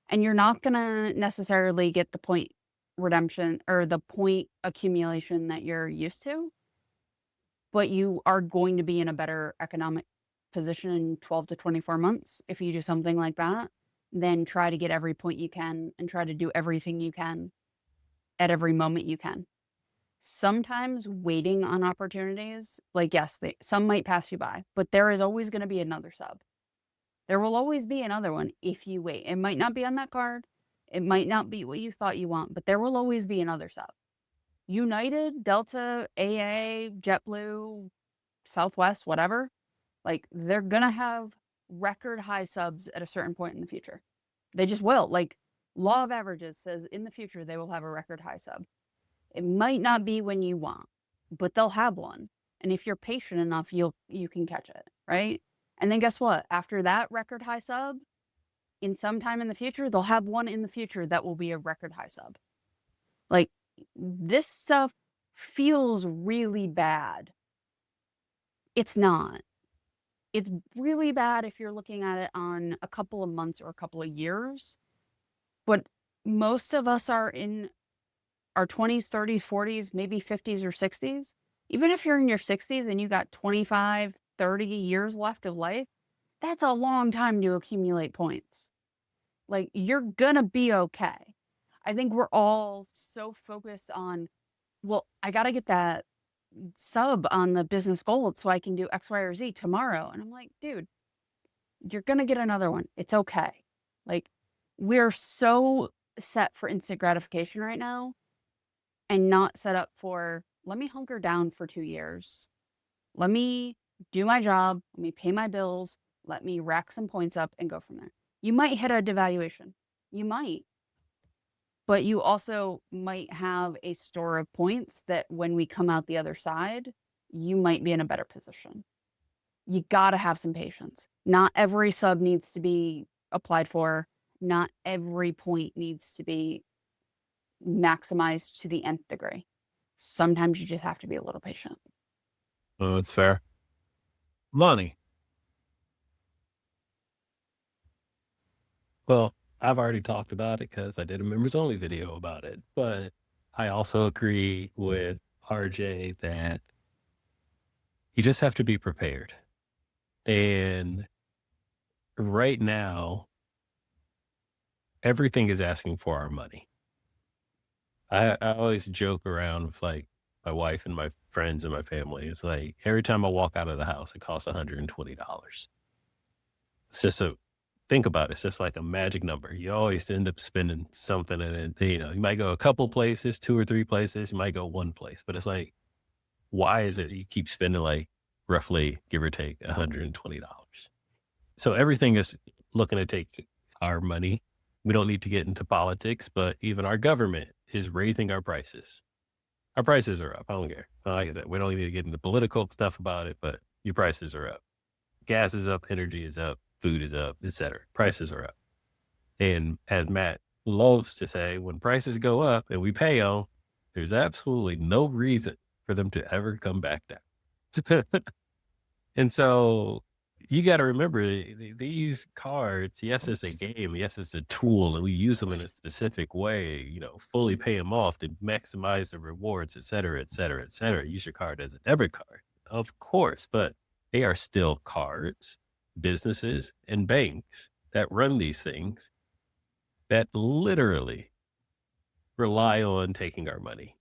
And you're not going to necessarily get the point redemption or the point accumulation that you're used to, but you are going to be in a better economic position in 12 to 24 months if you do something like that. Then try to get every point you can and try to do everything you can at every moment you can. Sometimes waiting on opportunities, like, yes, some might pass you by, but there is always going to be another sub. There will always be another one if you wait. It might not be on that card. It might not be what you thought you want, but there will always be another sub. United, Delta, AA, JetBlue, Southwest, whatever, like, they're going to have record high subs at a certain point in the future. They just will. Like, law of averages says in the future they will have a record high sub. It might not be when you want, but they'll have one. And if you're patient enough, you can catch it, right? And then guess what? After that record high sub, in some time in the future, they'll have one in the future that will be a record high sub. Like, this stuff feels really bad. It's not. It's really bad if you're looking at it on a couple of months or a couple of years. But most of us are in our 20s, 30s, 40s, maybe 50s or 60s. Even if you're in your 60s and you got 25, 30 years left of life, that's a long time to accumulate points. Like, you're gonna be okay. I think we're all so focused on, well, I gotta get that sub on the business gold so I can do X, Y, or Z tomorrow. And I'm like, dude, you're gonna get another one. It's okay. Like, we're so set for instant gratification right now and not set up for, let me hunker down for 2 years. Let me do my job. Let me pay my bills. Let me rack some points up and go from there. You might hit a devaluation. You might. But you also might have a store of points that when we come out the other side, you might be in a better position. You got to have some patience. Not every sub needs to be applied for. Not every point needs to be maximized to the nth degree. Sometimes you just have to be a little patient. Oh, that's fair. Lani. Well, I've already talked about it because I did a members only video about it, but I also agree with RJ that you just have to be prepared. And right now, everything is asking for our money. I always joke around with like my wife and my friends and my family. It's like every time I walk out of the house, it costs $120. It's just think about it. It's just like a magic number. You always end up spending something, and then, you might go a couple places, 2 or 3 places. You might go one place, but it's like, why is it you keep spending like roughly, give or take, $120? So everything is looking to take our money. We don't need to get into politics, but even our government is raising our prices. Our prices are up. I don't care. Like I said, we don't need to get into political stuff about it, but your prices are up. Gas is up, energy is up, food is up, etc. Prices are up. And as Matt loves to say, when prices go up and we pay them, there's absolutely no reason for them to ever come back down. And so you got to remember these cards, yes, it's a game. Yes, it's a tool, and we use them in a specific way, fully pay them off to maximize the rewards, et cetera, et cetera, et cetera. Use your card as a debit card, of course, but they are still cards, businesses, and banks that run these things that literally rely on taking our money.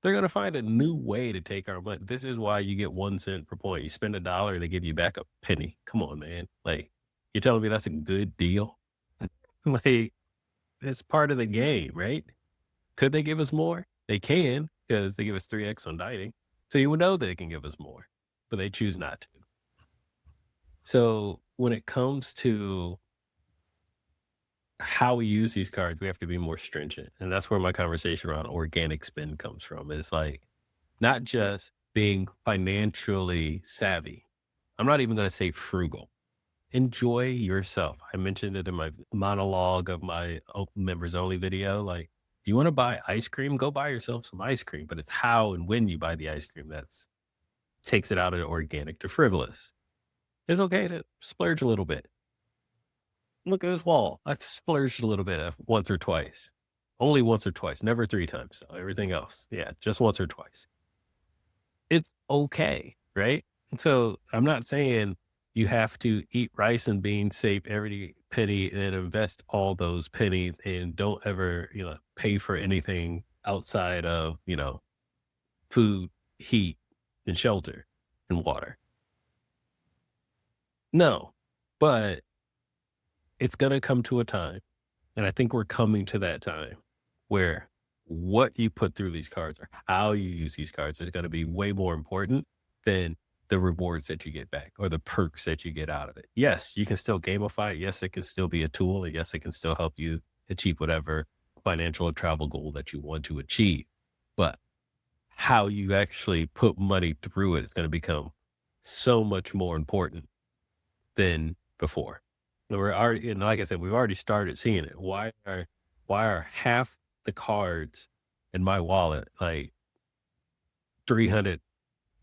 They're going to find a new way to take our money. This is why you get 1 cent per point. You spend $1, they give you back a penny. Come on, man. Like, you're telling me that's a good deal? Like, it's part of the game, right? Could they give us more? They can, because they give us 3x on dining. So you would know they can give us more, but they choose not to. So when it comes to how we use these cards, we have to be more stringent. And that's where my conversation around organic spend comes from. It's like not just being financially savvy. I'm not even going to say frugal. Enjoy yourself. I mentioned it in my monologue of my members only video. Like, if you want to buy ice cream, go buy yourself some ice cream. But it's how and when you buy the ice cream that's takes it out of organic to frivolous. It's okay to splurge a little bit. Look at this wall. I've splurged a little bit once or twice. Only once or twice, never 3 times. So everything else, yeah, just once or twice. It's okay, right? And so I'm not saying you have to eat rice and beans, save every penny, and invest all those pennies, and don't ever, pay for anything outside of, food, heat, and shelter and water. No, but it's going to come to a time, and I think we're coming to that time, where what you put through these cards or how you use these cards is going to be way more important than the rewards that you get back or the perks that you get out of it. Yes, you can still gamify it. Yes, it can still be a tool. And yes, it can still help you achieve whatever financial or travel goal that you want to achieve. But how you actually put money through it is going to become so much more important than before. We're already, and like I said, we've already started seeing it. Why are half the cards in my wallet like $300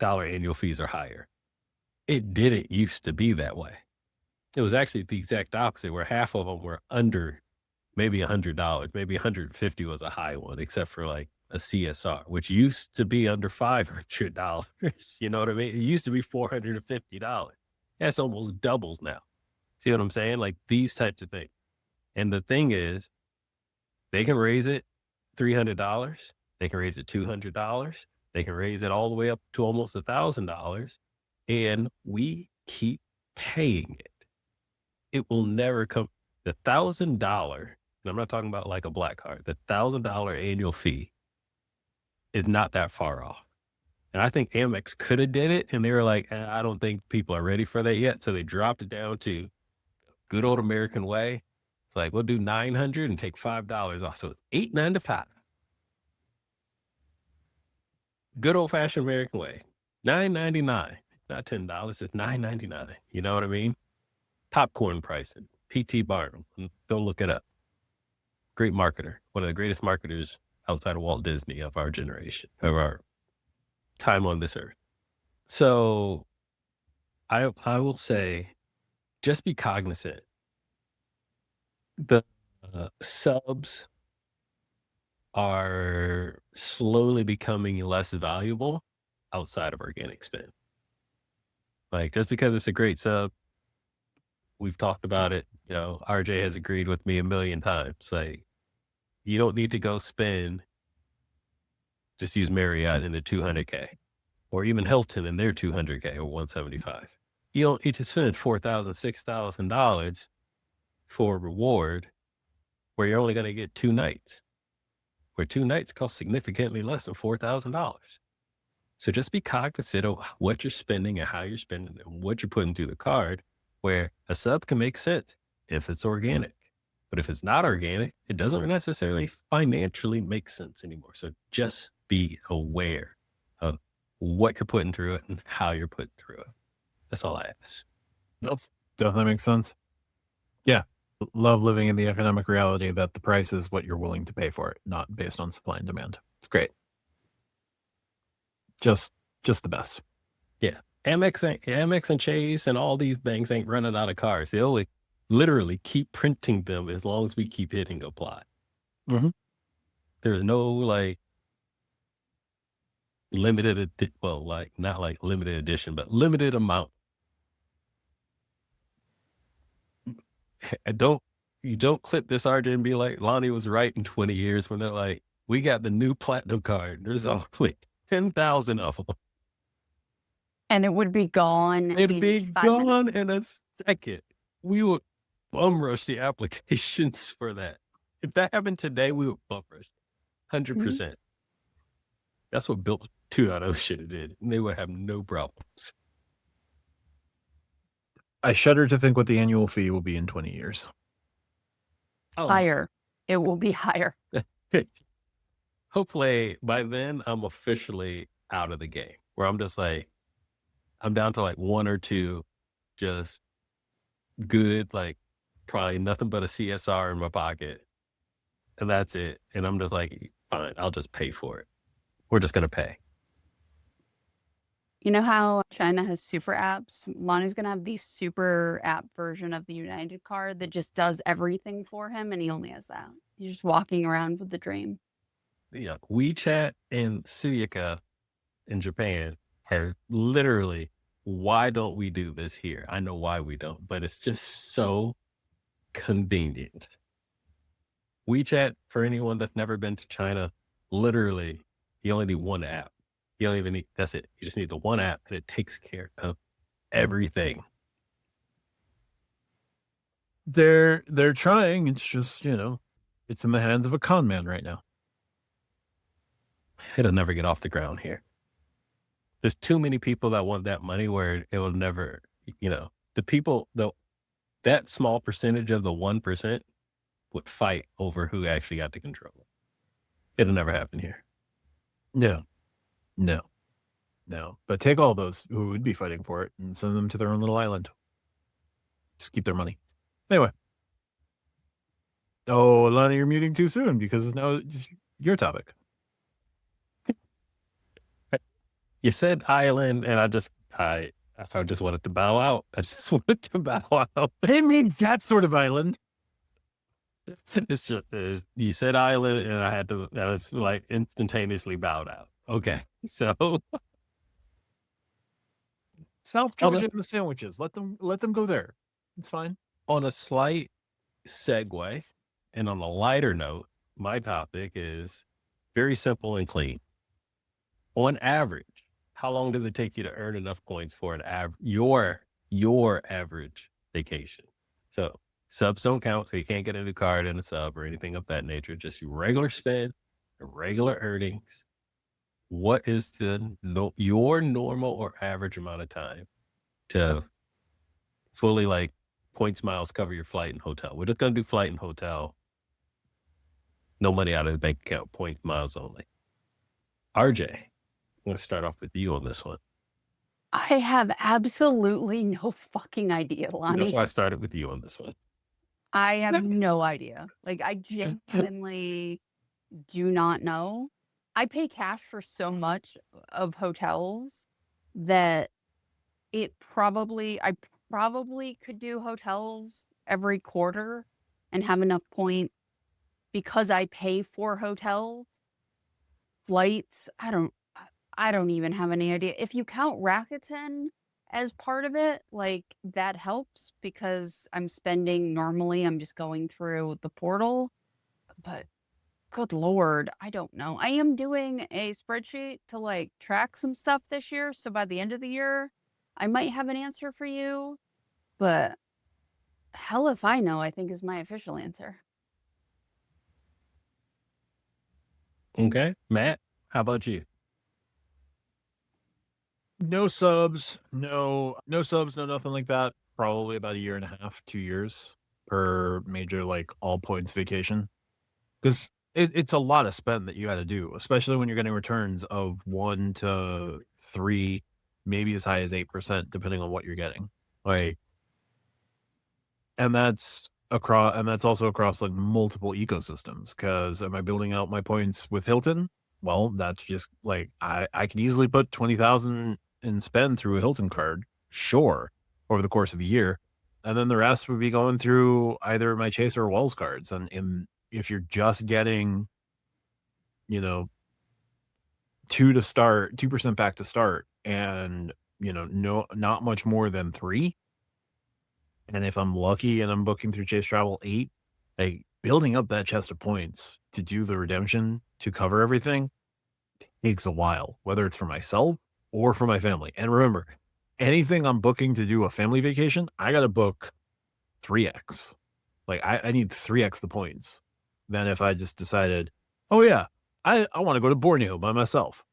annual fees or higher? it didn't used to be that way. It was actually the exact opposite, where half of them were under maybe $100, maybe 150 was a high one, except for like a CSR, which used to be under $500. You know what I mean? It used to be $450. That's almost doubles now. See what I'm saying? Like these types of things. And the thing is, they can raise it $300. They can raise it $200. They can raise it all the way up to almost $1,000. And we keep paying it. It will never come. The $1,000, and I'm not talking about like a black card, the $1,000 annual fee is not that far off. And I think Amex could have did it. And they were like, I don't think people are ready for that yet. So they dropped it down to good old American way. It's like, we'll do $900 and take $5 off. So it's $895. Good old fashioned American way. $9.99, not $10. It's $9.99. You know what I mean? Popcorn pricing. P.T. Barnum. Go look it up. Great marketer. One of the greatest marketers outside of Walt Disney of our generation, of our time on this earth. So I will say, just be cognizant. The subs are slowly becoming less valuable outside of organic spend. Like, just because it's a great sub, we've talked about it. You know, RJ has agreed with me a million times. Like, you don't need to go spend, just use Marriott in the $200K, or even Hilton in their $200K or $175. You don't need to spend $4,000, $6,000 for a reward where you're only going to get 2 nights, where 2 nights cost significantly less than $4,000. So just be cognizant of what you're spending and how you're spending and what you're putting through the card, where a sub can make sense if it's organic. But if it's not organic, it doesn't necessarily financially make sense anymore. So just be aware of what you're putting through it and how you're putting through it. That's all I ask. Nope. Definitely makes sense. Yeah. Love living in the economic reality that the price is what you're willing to pay for it, not based on supply and demand. It's great. Just the best. Yeah. Amex and Chase and all these banks ain't running out of cars. They only literally keep printing them as long as we keep hitting apply. Mm-hmm. There's no like limited, not like limited edition, but limited amount. You don't clip this RJ and be like, Lani was right in 20 years when they're like, we got the new platinum card. There's only 10,000 of them. And it would be gone. It'd be 5 gone minutes. in a second. We would bum rush the applications for that. If that happened today, we would bum rush 100%. That's what Built 2.0 should have did. And they would have no problems. I shudder to think what the annual fee will be in 20 years. Oh, Higher. It will be higher. hopefully by then I'm officially out of the game, where I'm just like, I'm down to like 1 or 2 just good, like probably nothing but a CSR in my pocket. And that's it. And I'm just like, fine, I'll just pay for it. We're just going to pay. You know how China has super apps? Lonnie's going to have the super app version of the United card that just does everything for him, and he only has that. He's just walking around with the dream. Yeah, WeChat and Suica in Japan are literally, why don't we do this here? I know why we don't, but it's just so convenient. WeChat, for anyone that's never been to China, literally, you only need 1 app. You don't even need, that's it. You just need the 1 app and it takes care of everything. They're trying. It's just, it's in the hands of a con man right now. It'll never get off the ground here. There's too many people that want that money where it will never, the people, that small percentage of the 1% would fight over who actually got to control it. It'll never happen here. No. But take all those who would be fighting for it and send them to their own little island. Just keep their money. Anyway. Oh, Lani, you're muting too soon because it's now just your topic. You said island, and I I just wanted to bow out. I just wanted to bow out. I mean, that sort of island. It's just, you said island, and I was like instantaneously bowed out. Okay. So, South Georgia and the sandwiches. Let them go there. It's fine. on a slight segue, and on a lighter note, my topic is very simple and clean. On average, how long does it take you to earn enough points for your average vacation? So subs don't count, so you can't get a new card in a sub or anything of that nature. Just your regular spend, regular earnings. What is your normal or average amount of time to fully like points miles cover your flight and hotel? We're just gonna do flight and hotel. No money out of the bank account, point miles only. RJ, I'm gonna start off with you on this one. I have absolutely no fucking idea, That's Lonnie. why I started with you on this one. I have no idea. Like, I genuinely do not know. I pay cash for so much of hotels that I probably could do hotels every quarter and have enough point because I pay for hotels. Flights, I don't even have any idea. If you count Rakuten as part of it, like, that helps because I'm just going through the portal. But good Lord, I don't know. I am doing a spreadsheet to like track some stuff this year. So by the end of the year, I might have an answer for you. But hell if I know, I think is my official answer. Okay. Matt, how about you? No subs, no subs, no nothing like that. Probably about a year and a half, 2 years per major like all points vacation. Because it's a lot of spend that you got to do, especially when you're getting returns of 1 to 3, maybe as high as 8%, depending on what you're getting. Like, and that's also across like multiple ecosystems. Because am I building out my points with Hilton? Well, that's just like I can easily put 20,000 in spend through a Hilton card, sure, over the course of a year, and then the rest would be going through either my Chase or Wells cards. And if you're just getting, 2% back to start, and not much more than 3. And if I'm lucky and I'm booking through Chase Travel 8, like building up that chest of points to do the redemption to cover everything takes a while, whether it's for myself or for my family. And remember, anything I'm booking to do a family vacation, I got to book 3x. Like I need 3x the points than if I just decided, oh yeah, I want to go to Borneo by myself.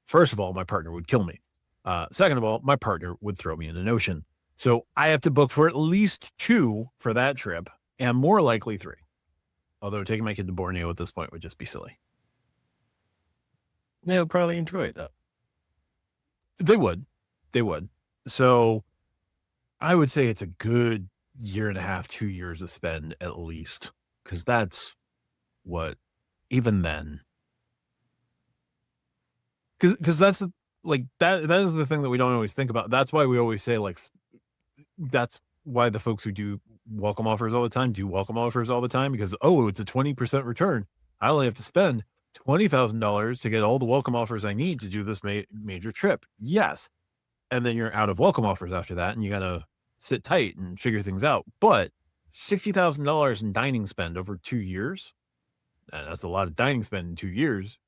First of all, my partner would kill me. Second of all, my partner would throw me in an ocean. So I have to book for at least 2 for that trip, and more likely 3. Although taking my kid to Borneo at this point would just be silly. They'll probably enjoy it though. They would. So I would say it's a good year and a half, 2 years of spend at least, because that's what, even then, because that's like that is the thing that we don't always think about. That's why we always say, like, that's why the folks who do welcome offers all the time because, it's a 20% return. I only have to spend $20,000 to get all the welcome offers I need to do this major trip. Yes. And then you're out of welcome offers after that, and you got to sit tight and figure things out. But $60,000 in dining spend over 2 years, and that's a lot of dining spend in 2 years,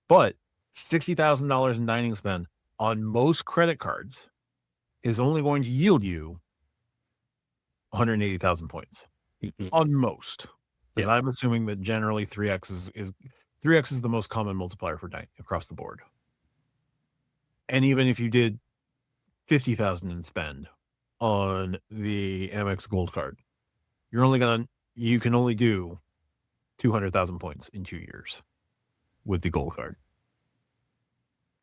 but $60,000 in dining spend on most credit cards is only going to yield you 180,000 points on most. Because I'm assuming that generally 3x is the most common multiplier for dining across the board. And even if you did 50,000 in spend on the Amex Gold card, you can only do 200,000 points in 2 years with the Gold card.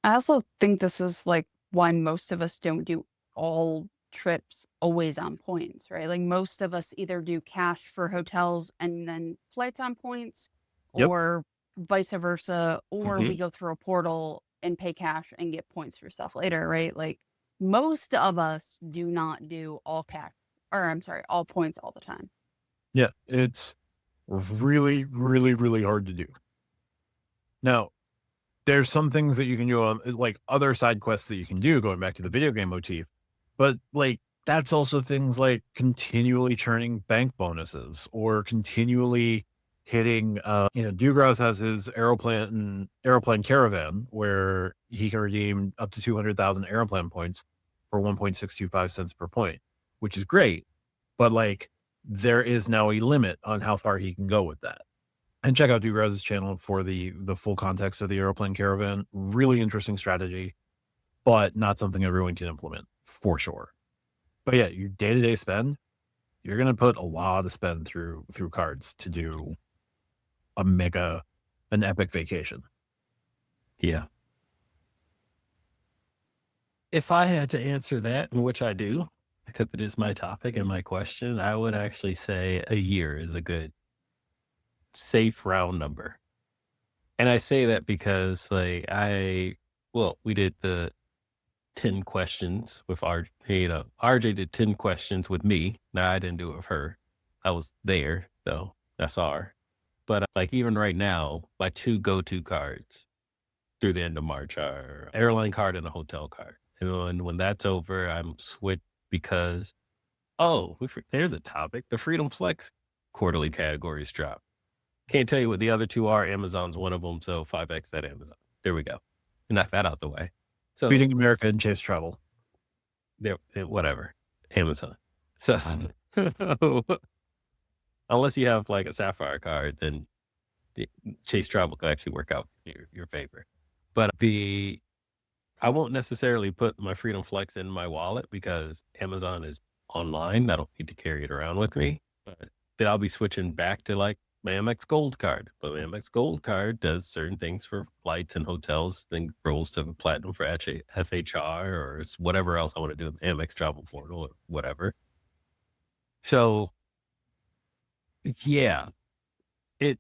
I also think this is like why most of us don't do all trips always on points, right? Like most of us either do cash for hotels and then flights on points, Yep. or vice versa, or we go through a portal and pay cash and get points for stuff later, right? Like most of us do not do all cash, or I'm sorry, all points all the time. Yeah, it's really, really, really hard to do. Now, there's some things that you can do on like other side quests that you can do, going back to the video game motif, but like that's also things like continually churning bank bonuses or continually hitting Dugras has his aeroplane caravan where he can redeem up to 200,000 aeroplane points for 1.625 cents per point, which is great, but like there is now a limit on how far he can go with that. And check out Dugraz's channel for the full context of the airplane caravan. Really interesting strategy, but not something everyone can implement for sure. But yeah, your day-to-day spend, you're gonna put a lot of spend through cards to do an epic vacation. Yeah. If I had to answer that, which I do, because it is my topic and my question, I would actually say a year is a good safe round number. And I say that because like we did the 10 questions with RJ did 10 questions with me. Now I didn't do it with her. I was there though. I saw her. But like even right now, my 2 go-to cards through the end of March are airline card and a hotel card. And when that's over, I'm switched because there's a topic. The Freedom Flex quarterly categories drop. Can't tell you what the other 2 are. Amazon's one of them, so 5x that Amazon. There we go. Knock that out the way. So Feeding America and Chase Travel. there, whatever. Amazon. So unless you have like a Sapphire card, then the Chase Travel could actually work out in your favor. But I won't necessarily put my Freedom Flex in my wallet because Amazon is online. I don't need to carry it around with me. But then I'll be switching back to like my Amex Gold card. But my Amex Gold card does certain things for flights and hotels, then rolls to platinum for FHR or whatever else I want to do with the Amex travel portal or whatever. So yeah, it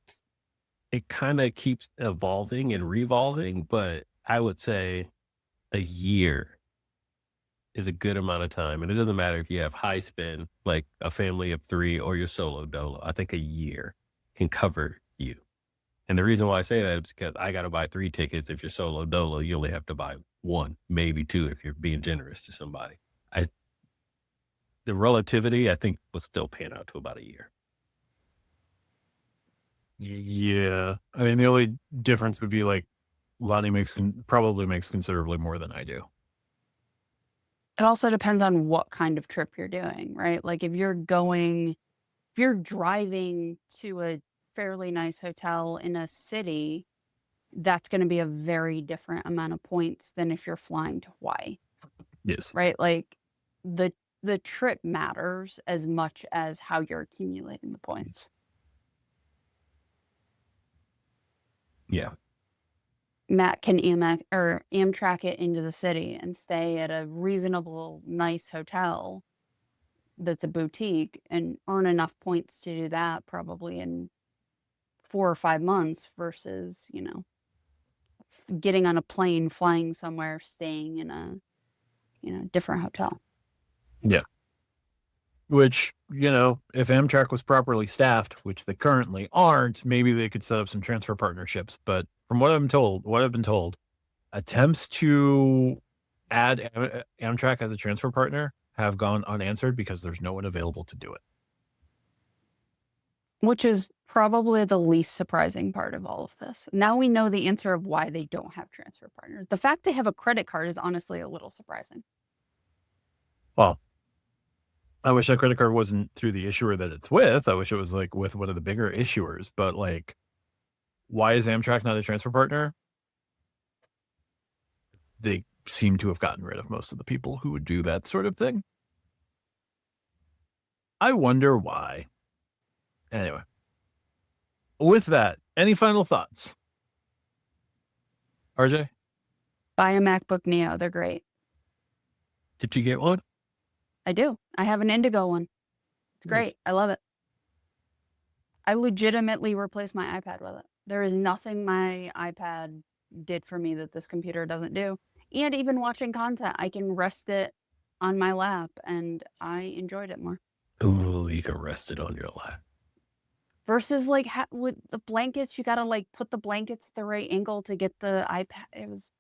kind of keeps evolving and revolving, but I would say a year is a good amount of time. And it doesn't matter if you have high spend, like a family of 3 or you're solo dolo. I think a year can cover you. And the reason why I say that is because I got to buy 3 tickets. If you're solo dolo, you only have to buy 1, maybe 2 if you're being generous to somebody. The relativity, I think, will still pan out to about a year. Yeah. I mean, the only difference would be like Lani probably makes considerably more than I do. It also depends on what kind of trip you're doing, right? Like if you're driving to a fairly nice hotel in a city, that's going to be a very different amount of points than if you're flying to Hawaii. Yes. Right? Like the trip matters as much as how you're accumulating the points. Yeah. Matt can Amtrak it into the city and stay at a reasonable, nice hotel that's a boutique and earn enough points to do that probably in 4 or 5 months versus, getting on a plane, flying somewhere, staying in a, different hotel. Yeah. Which, if Amtrak was properly staffed, which they currently aren't, maybe they could set up some transfer partnerships. But from what I've been told, attempts to add Amtrak as a transfer partner have gone unanswered because there's no one available to do it. Which is probably the least surprising part of all of this. Now we know the answer of why they don't have transfer partners. The fact they have a credit card is honestly a little surprising. Well, I wish that credit card wasn't through the issuer that it's with. I wish it was like with one of the bigger issuers. But like, why is Amtrak not a transfer partner? They seem to have gotten rid of most of the people who would do that sort of thing. I wonder why. Anyway, with that, any final thoughts? RJ? Buy a MacBook Neo. They're great. Did you get one? I do. I have an Indigo one. It's great. Nice. I love it. I legitimately replaced my iPad with it. There is nothing my iPad did for me that this computer doesn't do. And even watching content, I can rest it on my lap, and I enjoyed it more. Ooh, you can rest it on your lap. Versus like with the blankets, you gotta like put the blankets at the right angle to get the iPad. It was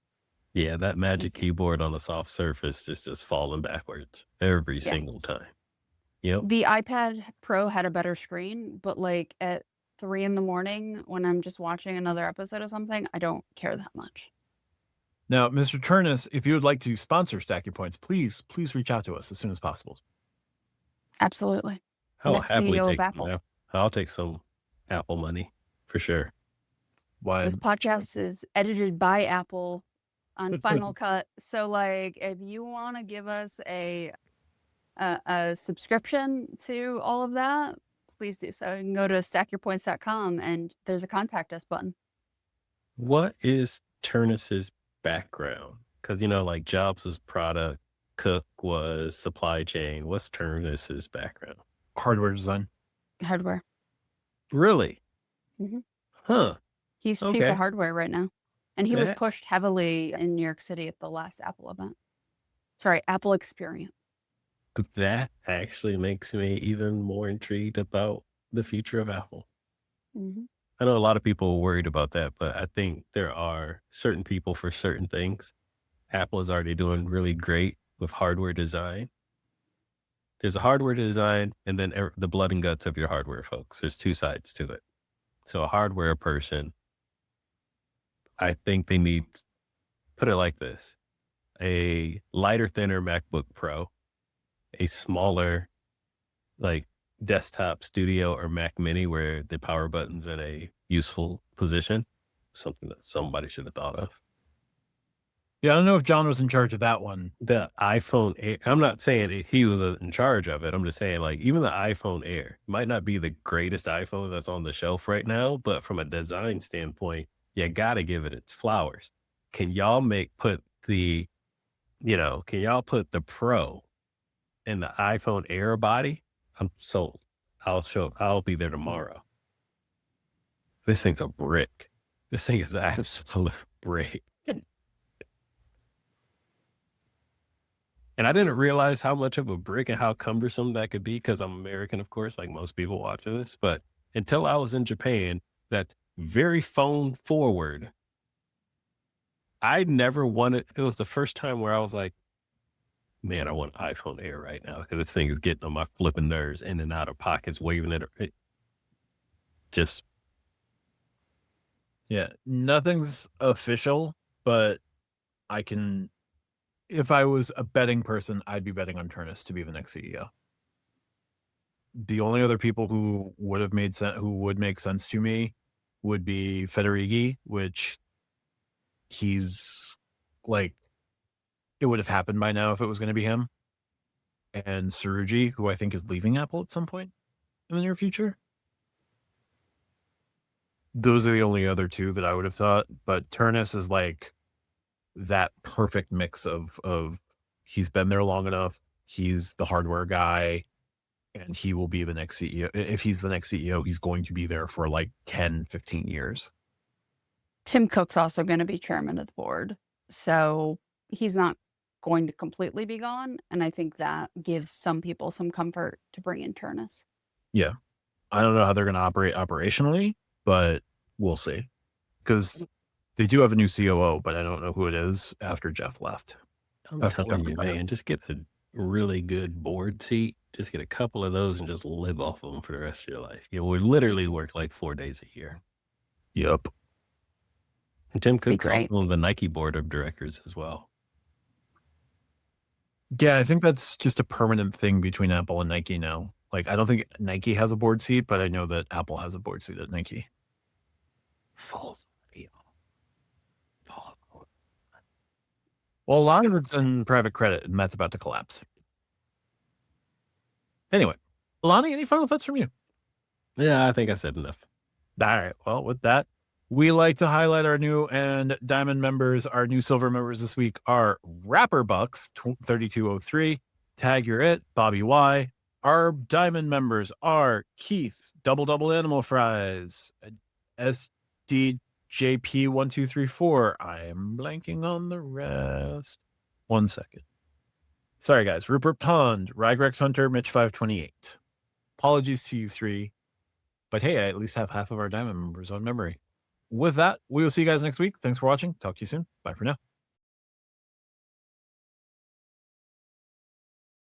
Yeah, that magic easy. keyboard on a soft surface is just falling backwards every Yeah. single time. Yep. The iPad Pro had a better screen, but like at 3 in the morning when I'm just watching another episode of something, I don't care that much. Now, Mr. Turnus, if you would like to sponsor Stack Your Points, please reach out to us as soon as possible. Absolutely. I'll Next happily CEO of take Apple. I'll take some Apple money for sure. Why? This podcast is edited by Apple on Final Cut. So like if you want to give us a subscription to all of that, please do so. You can go to stackyourpoints.com and there's a contact us button. What is Turnus's background? Because like Jobs was product, Cook was supply chain. What's Turnus's background? Hardware design. Hardware. Really? Mhm. Huh. He's chief Okay. of hardware right now. And he was Yeah. pushed heavily in New York City at the last Apple event. Sorry, Apple Experience. That actually makes me even more intrigued about the future of Apple. Mm-hmm. I know a lot of people are worried about that, but I think there are certain people for certain things. Apple is already doing really great with hardware design. There's a hardware design and then the blood and guts of your hardware, folks. There's two sides to it. So a hardware person, I think they need, put it like this, a lighter, thinner MacBook Pro, a smaller like desktop studio or Mac Mini where the power button's in a useful position, something that somebody should have thought of. Yeah, I don't know if John was in charge of that one. The iPhone Air, I'm not saying he was in charge of it. I'm just saying like even the iPhone Air might not be the greatest iPhone that's on the shelf right now, but from a design standpoint, you got to give it its flowers. Can y'all put the Pro in the iPhone Air body? I'm sold. I'll be there tomorrow. This thing's a brick. This thing is an absolute brick. And I didn't realize how much of a brick and how cumbersome that could be because I'm American, of course, like most people watching this. But until I was in Japan, that's very phone forward. I never wanted, it was the first time where I was like, man, I want an iPhone Air right now because this thing is getting on my flipping nerves, in and out of pockets, waving it. Just. Yeah, nothing's official, but I can, if I was a betting person, I'd be betting on Turnus to be the next CEO. The only other people who would make sense to me would be Federighi, which he's like, it would have happened by now if it was going to be him, and Saruji, who I think is leaving Apple at some point in the near future. Those are the only other two that I would have thought, but Turnus is like that perfect mix of he's been there long enough, he's the hardware guy, and he will be the next CEO. If he's the next CEO, he's going to be there for like 10, 15 years. Tim Cook's also going to be chairman of the board. So he's not going to completely be gone. And I think that gives some people some comfort to bring in Turnus. Yeah. I don't know how they're going to operate operationally, but we'll see. Because they do have a new COO, but I don't know who it is after Jeff left. I'm telling you, man, just get a really good board seat. Just get a couple of those and just live off of them for the rest of your life. You will literally work like 4 days a year. Yep. And Tim Cook's also on the Nike board of directors as well. Yeah, I think that's just a permanent thing between Apple and Nike now. Like, I don't think Nike has a board seat, but I know that Apple has a board seat at Nike. Well, a lot of it's in private credit, and that's about to collapse. Anyway, Lani, any final thoughts from you? Yeah, I think I said enough. All right. Well, with that, we like to highlight our new and diamond members. Our new silver members this week are Rapper Bucks 3203, Tag You're It, Bobby Y. Our diamond members are Keith, Double Animal Fries, SD JP1234. I am blanking on the rest. 1 second. Sorry, guys. Rupert Pond, Ragrex Hunter, Mitch528. Apologies to you three. But hey, I at least have half of our diamond members on memory. With that, we will see you guys next week. Thanks for watching. Talk to you soon. Bye for now.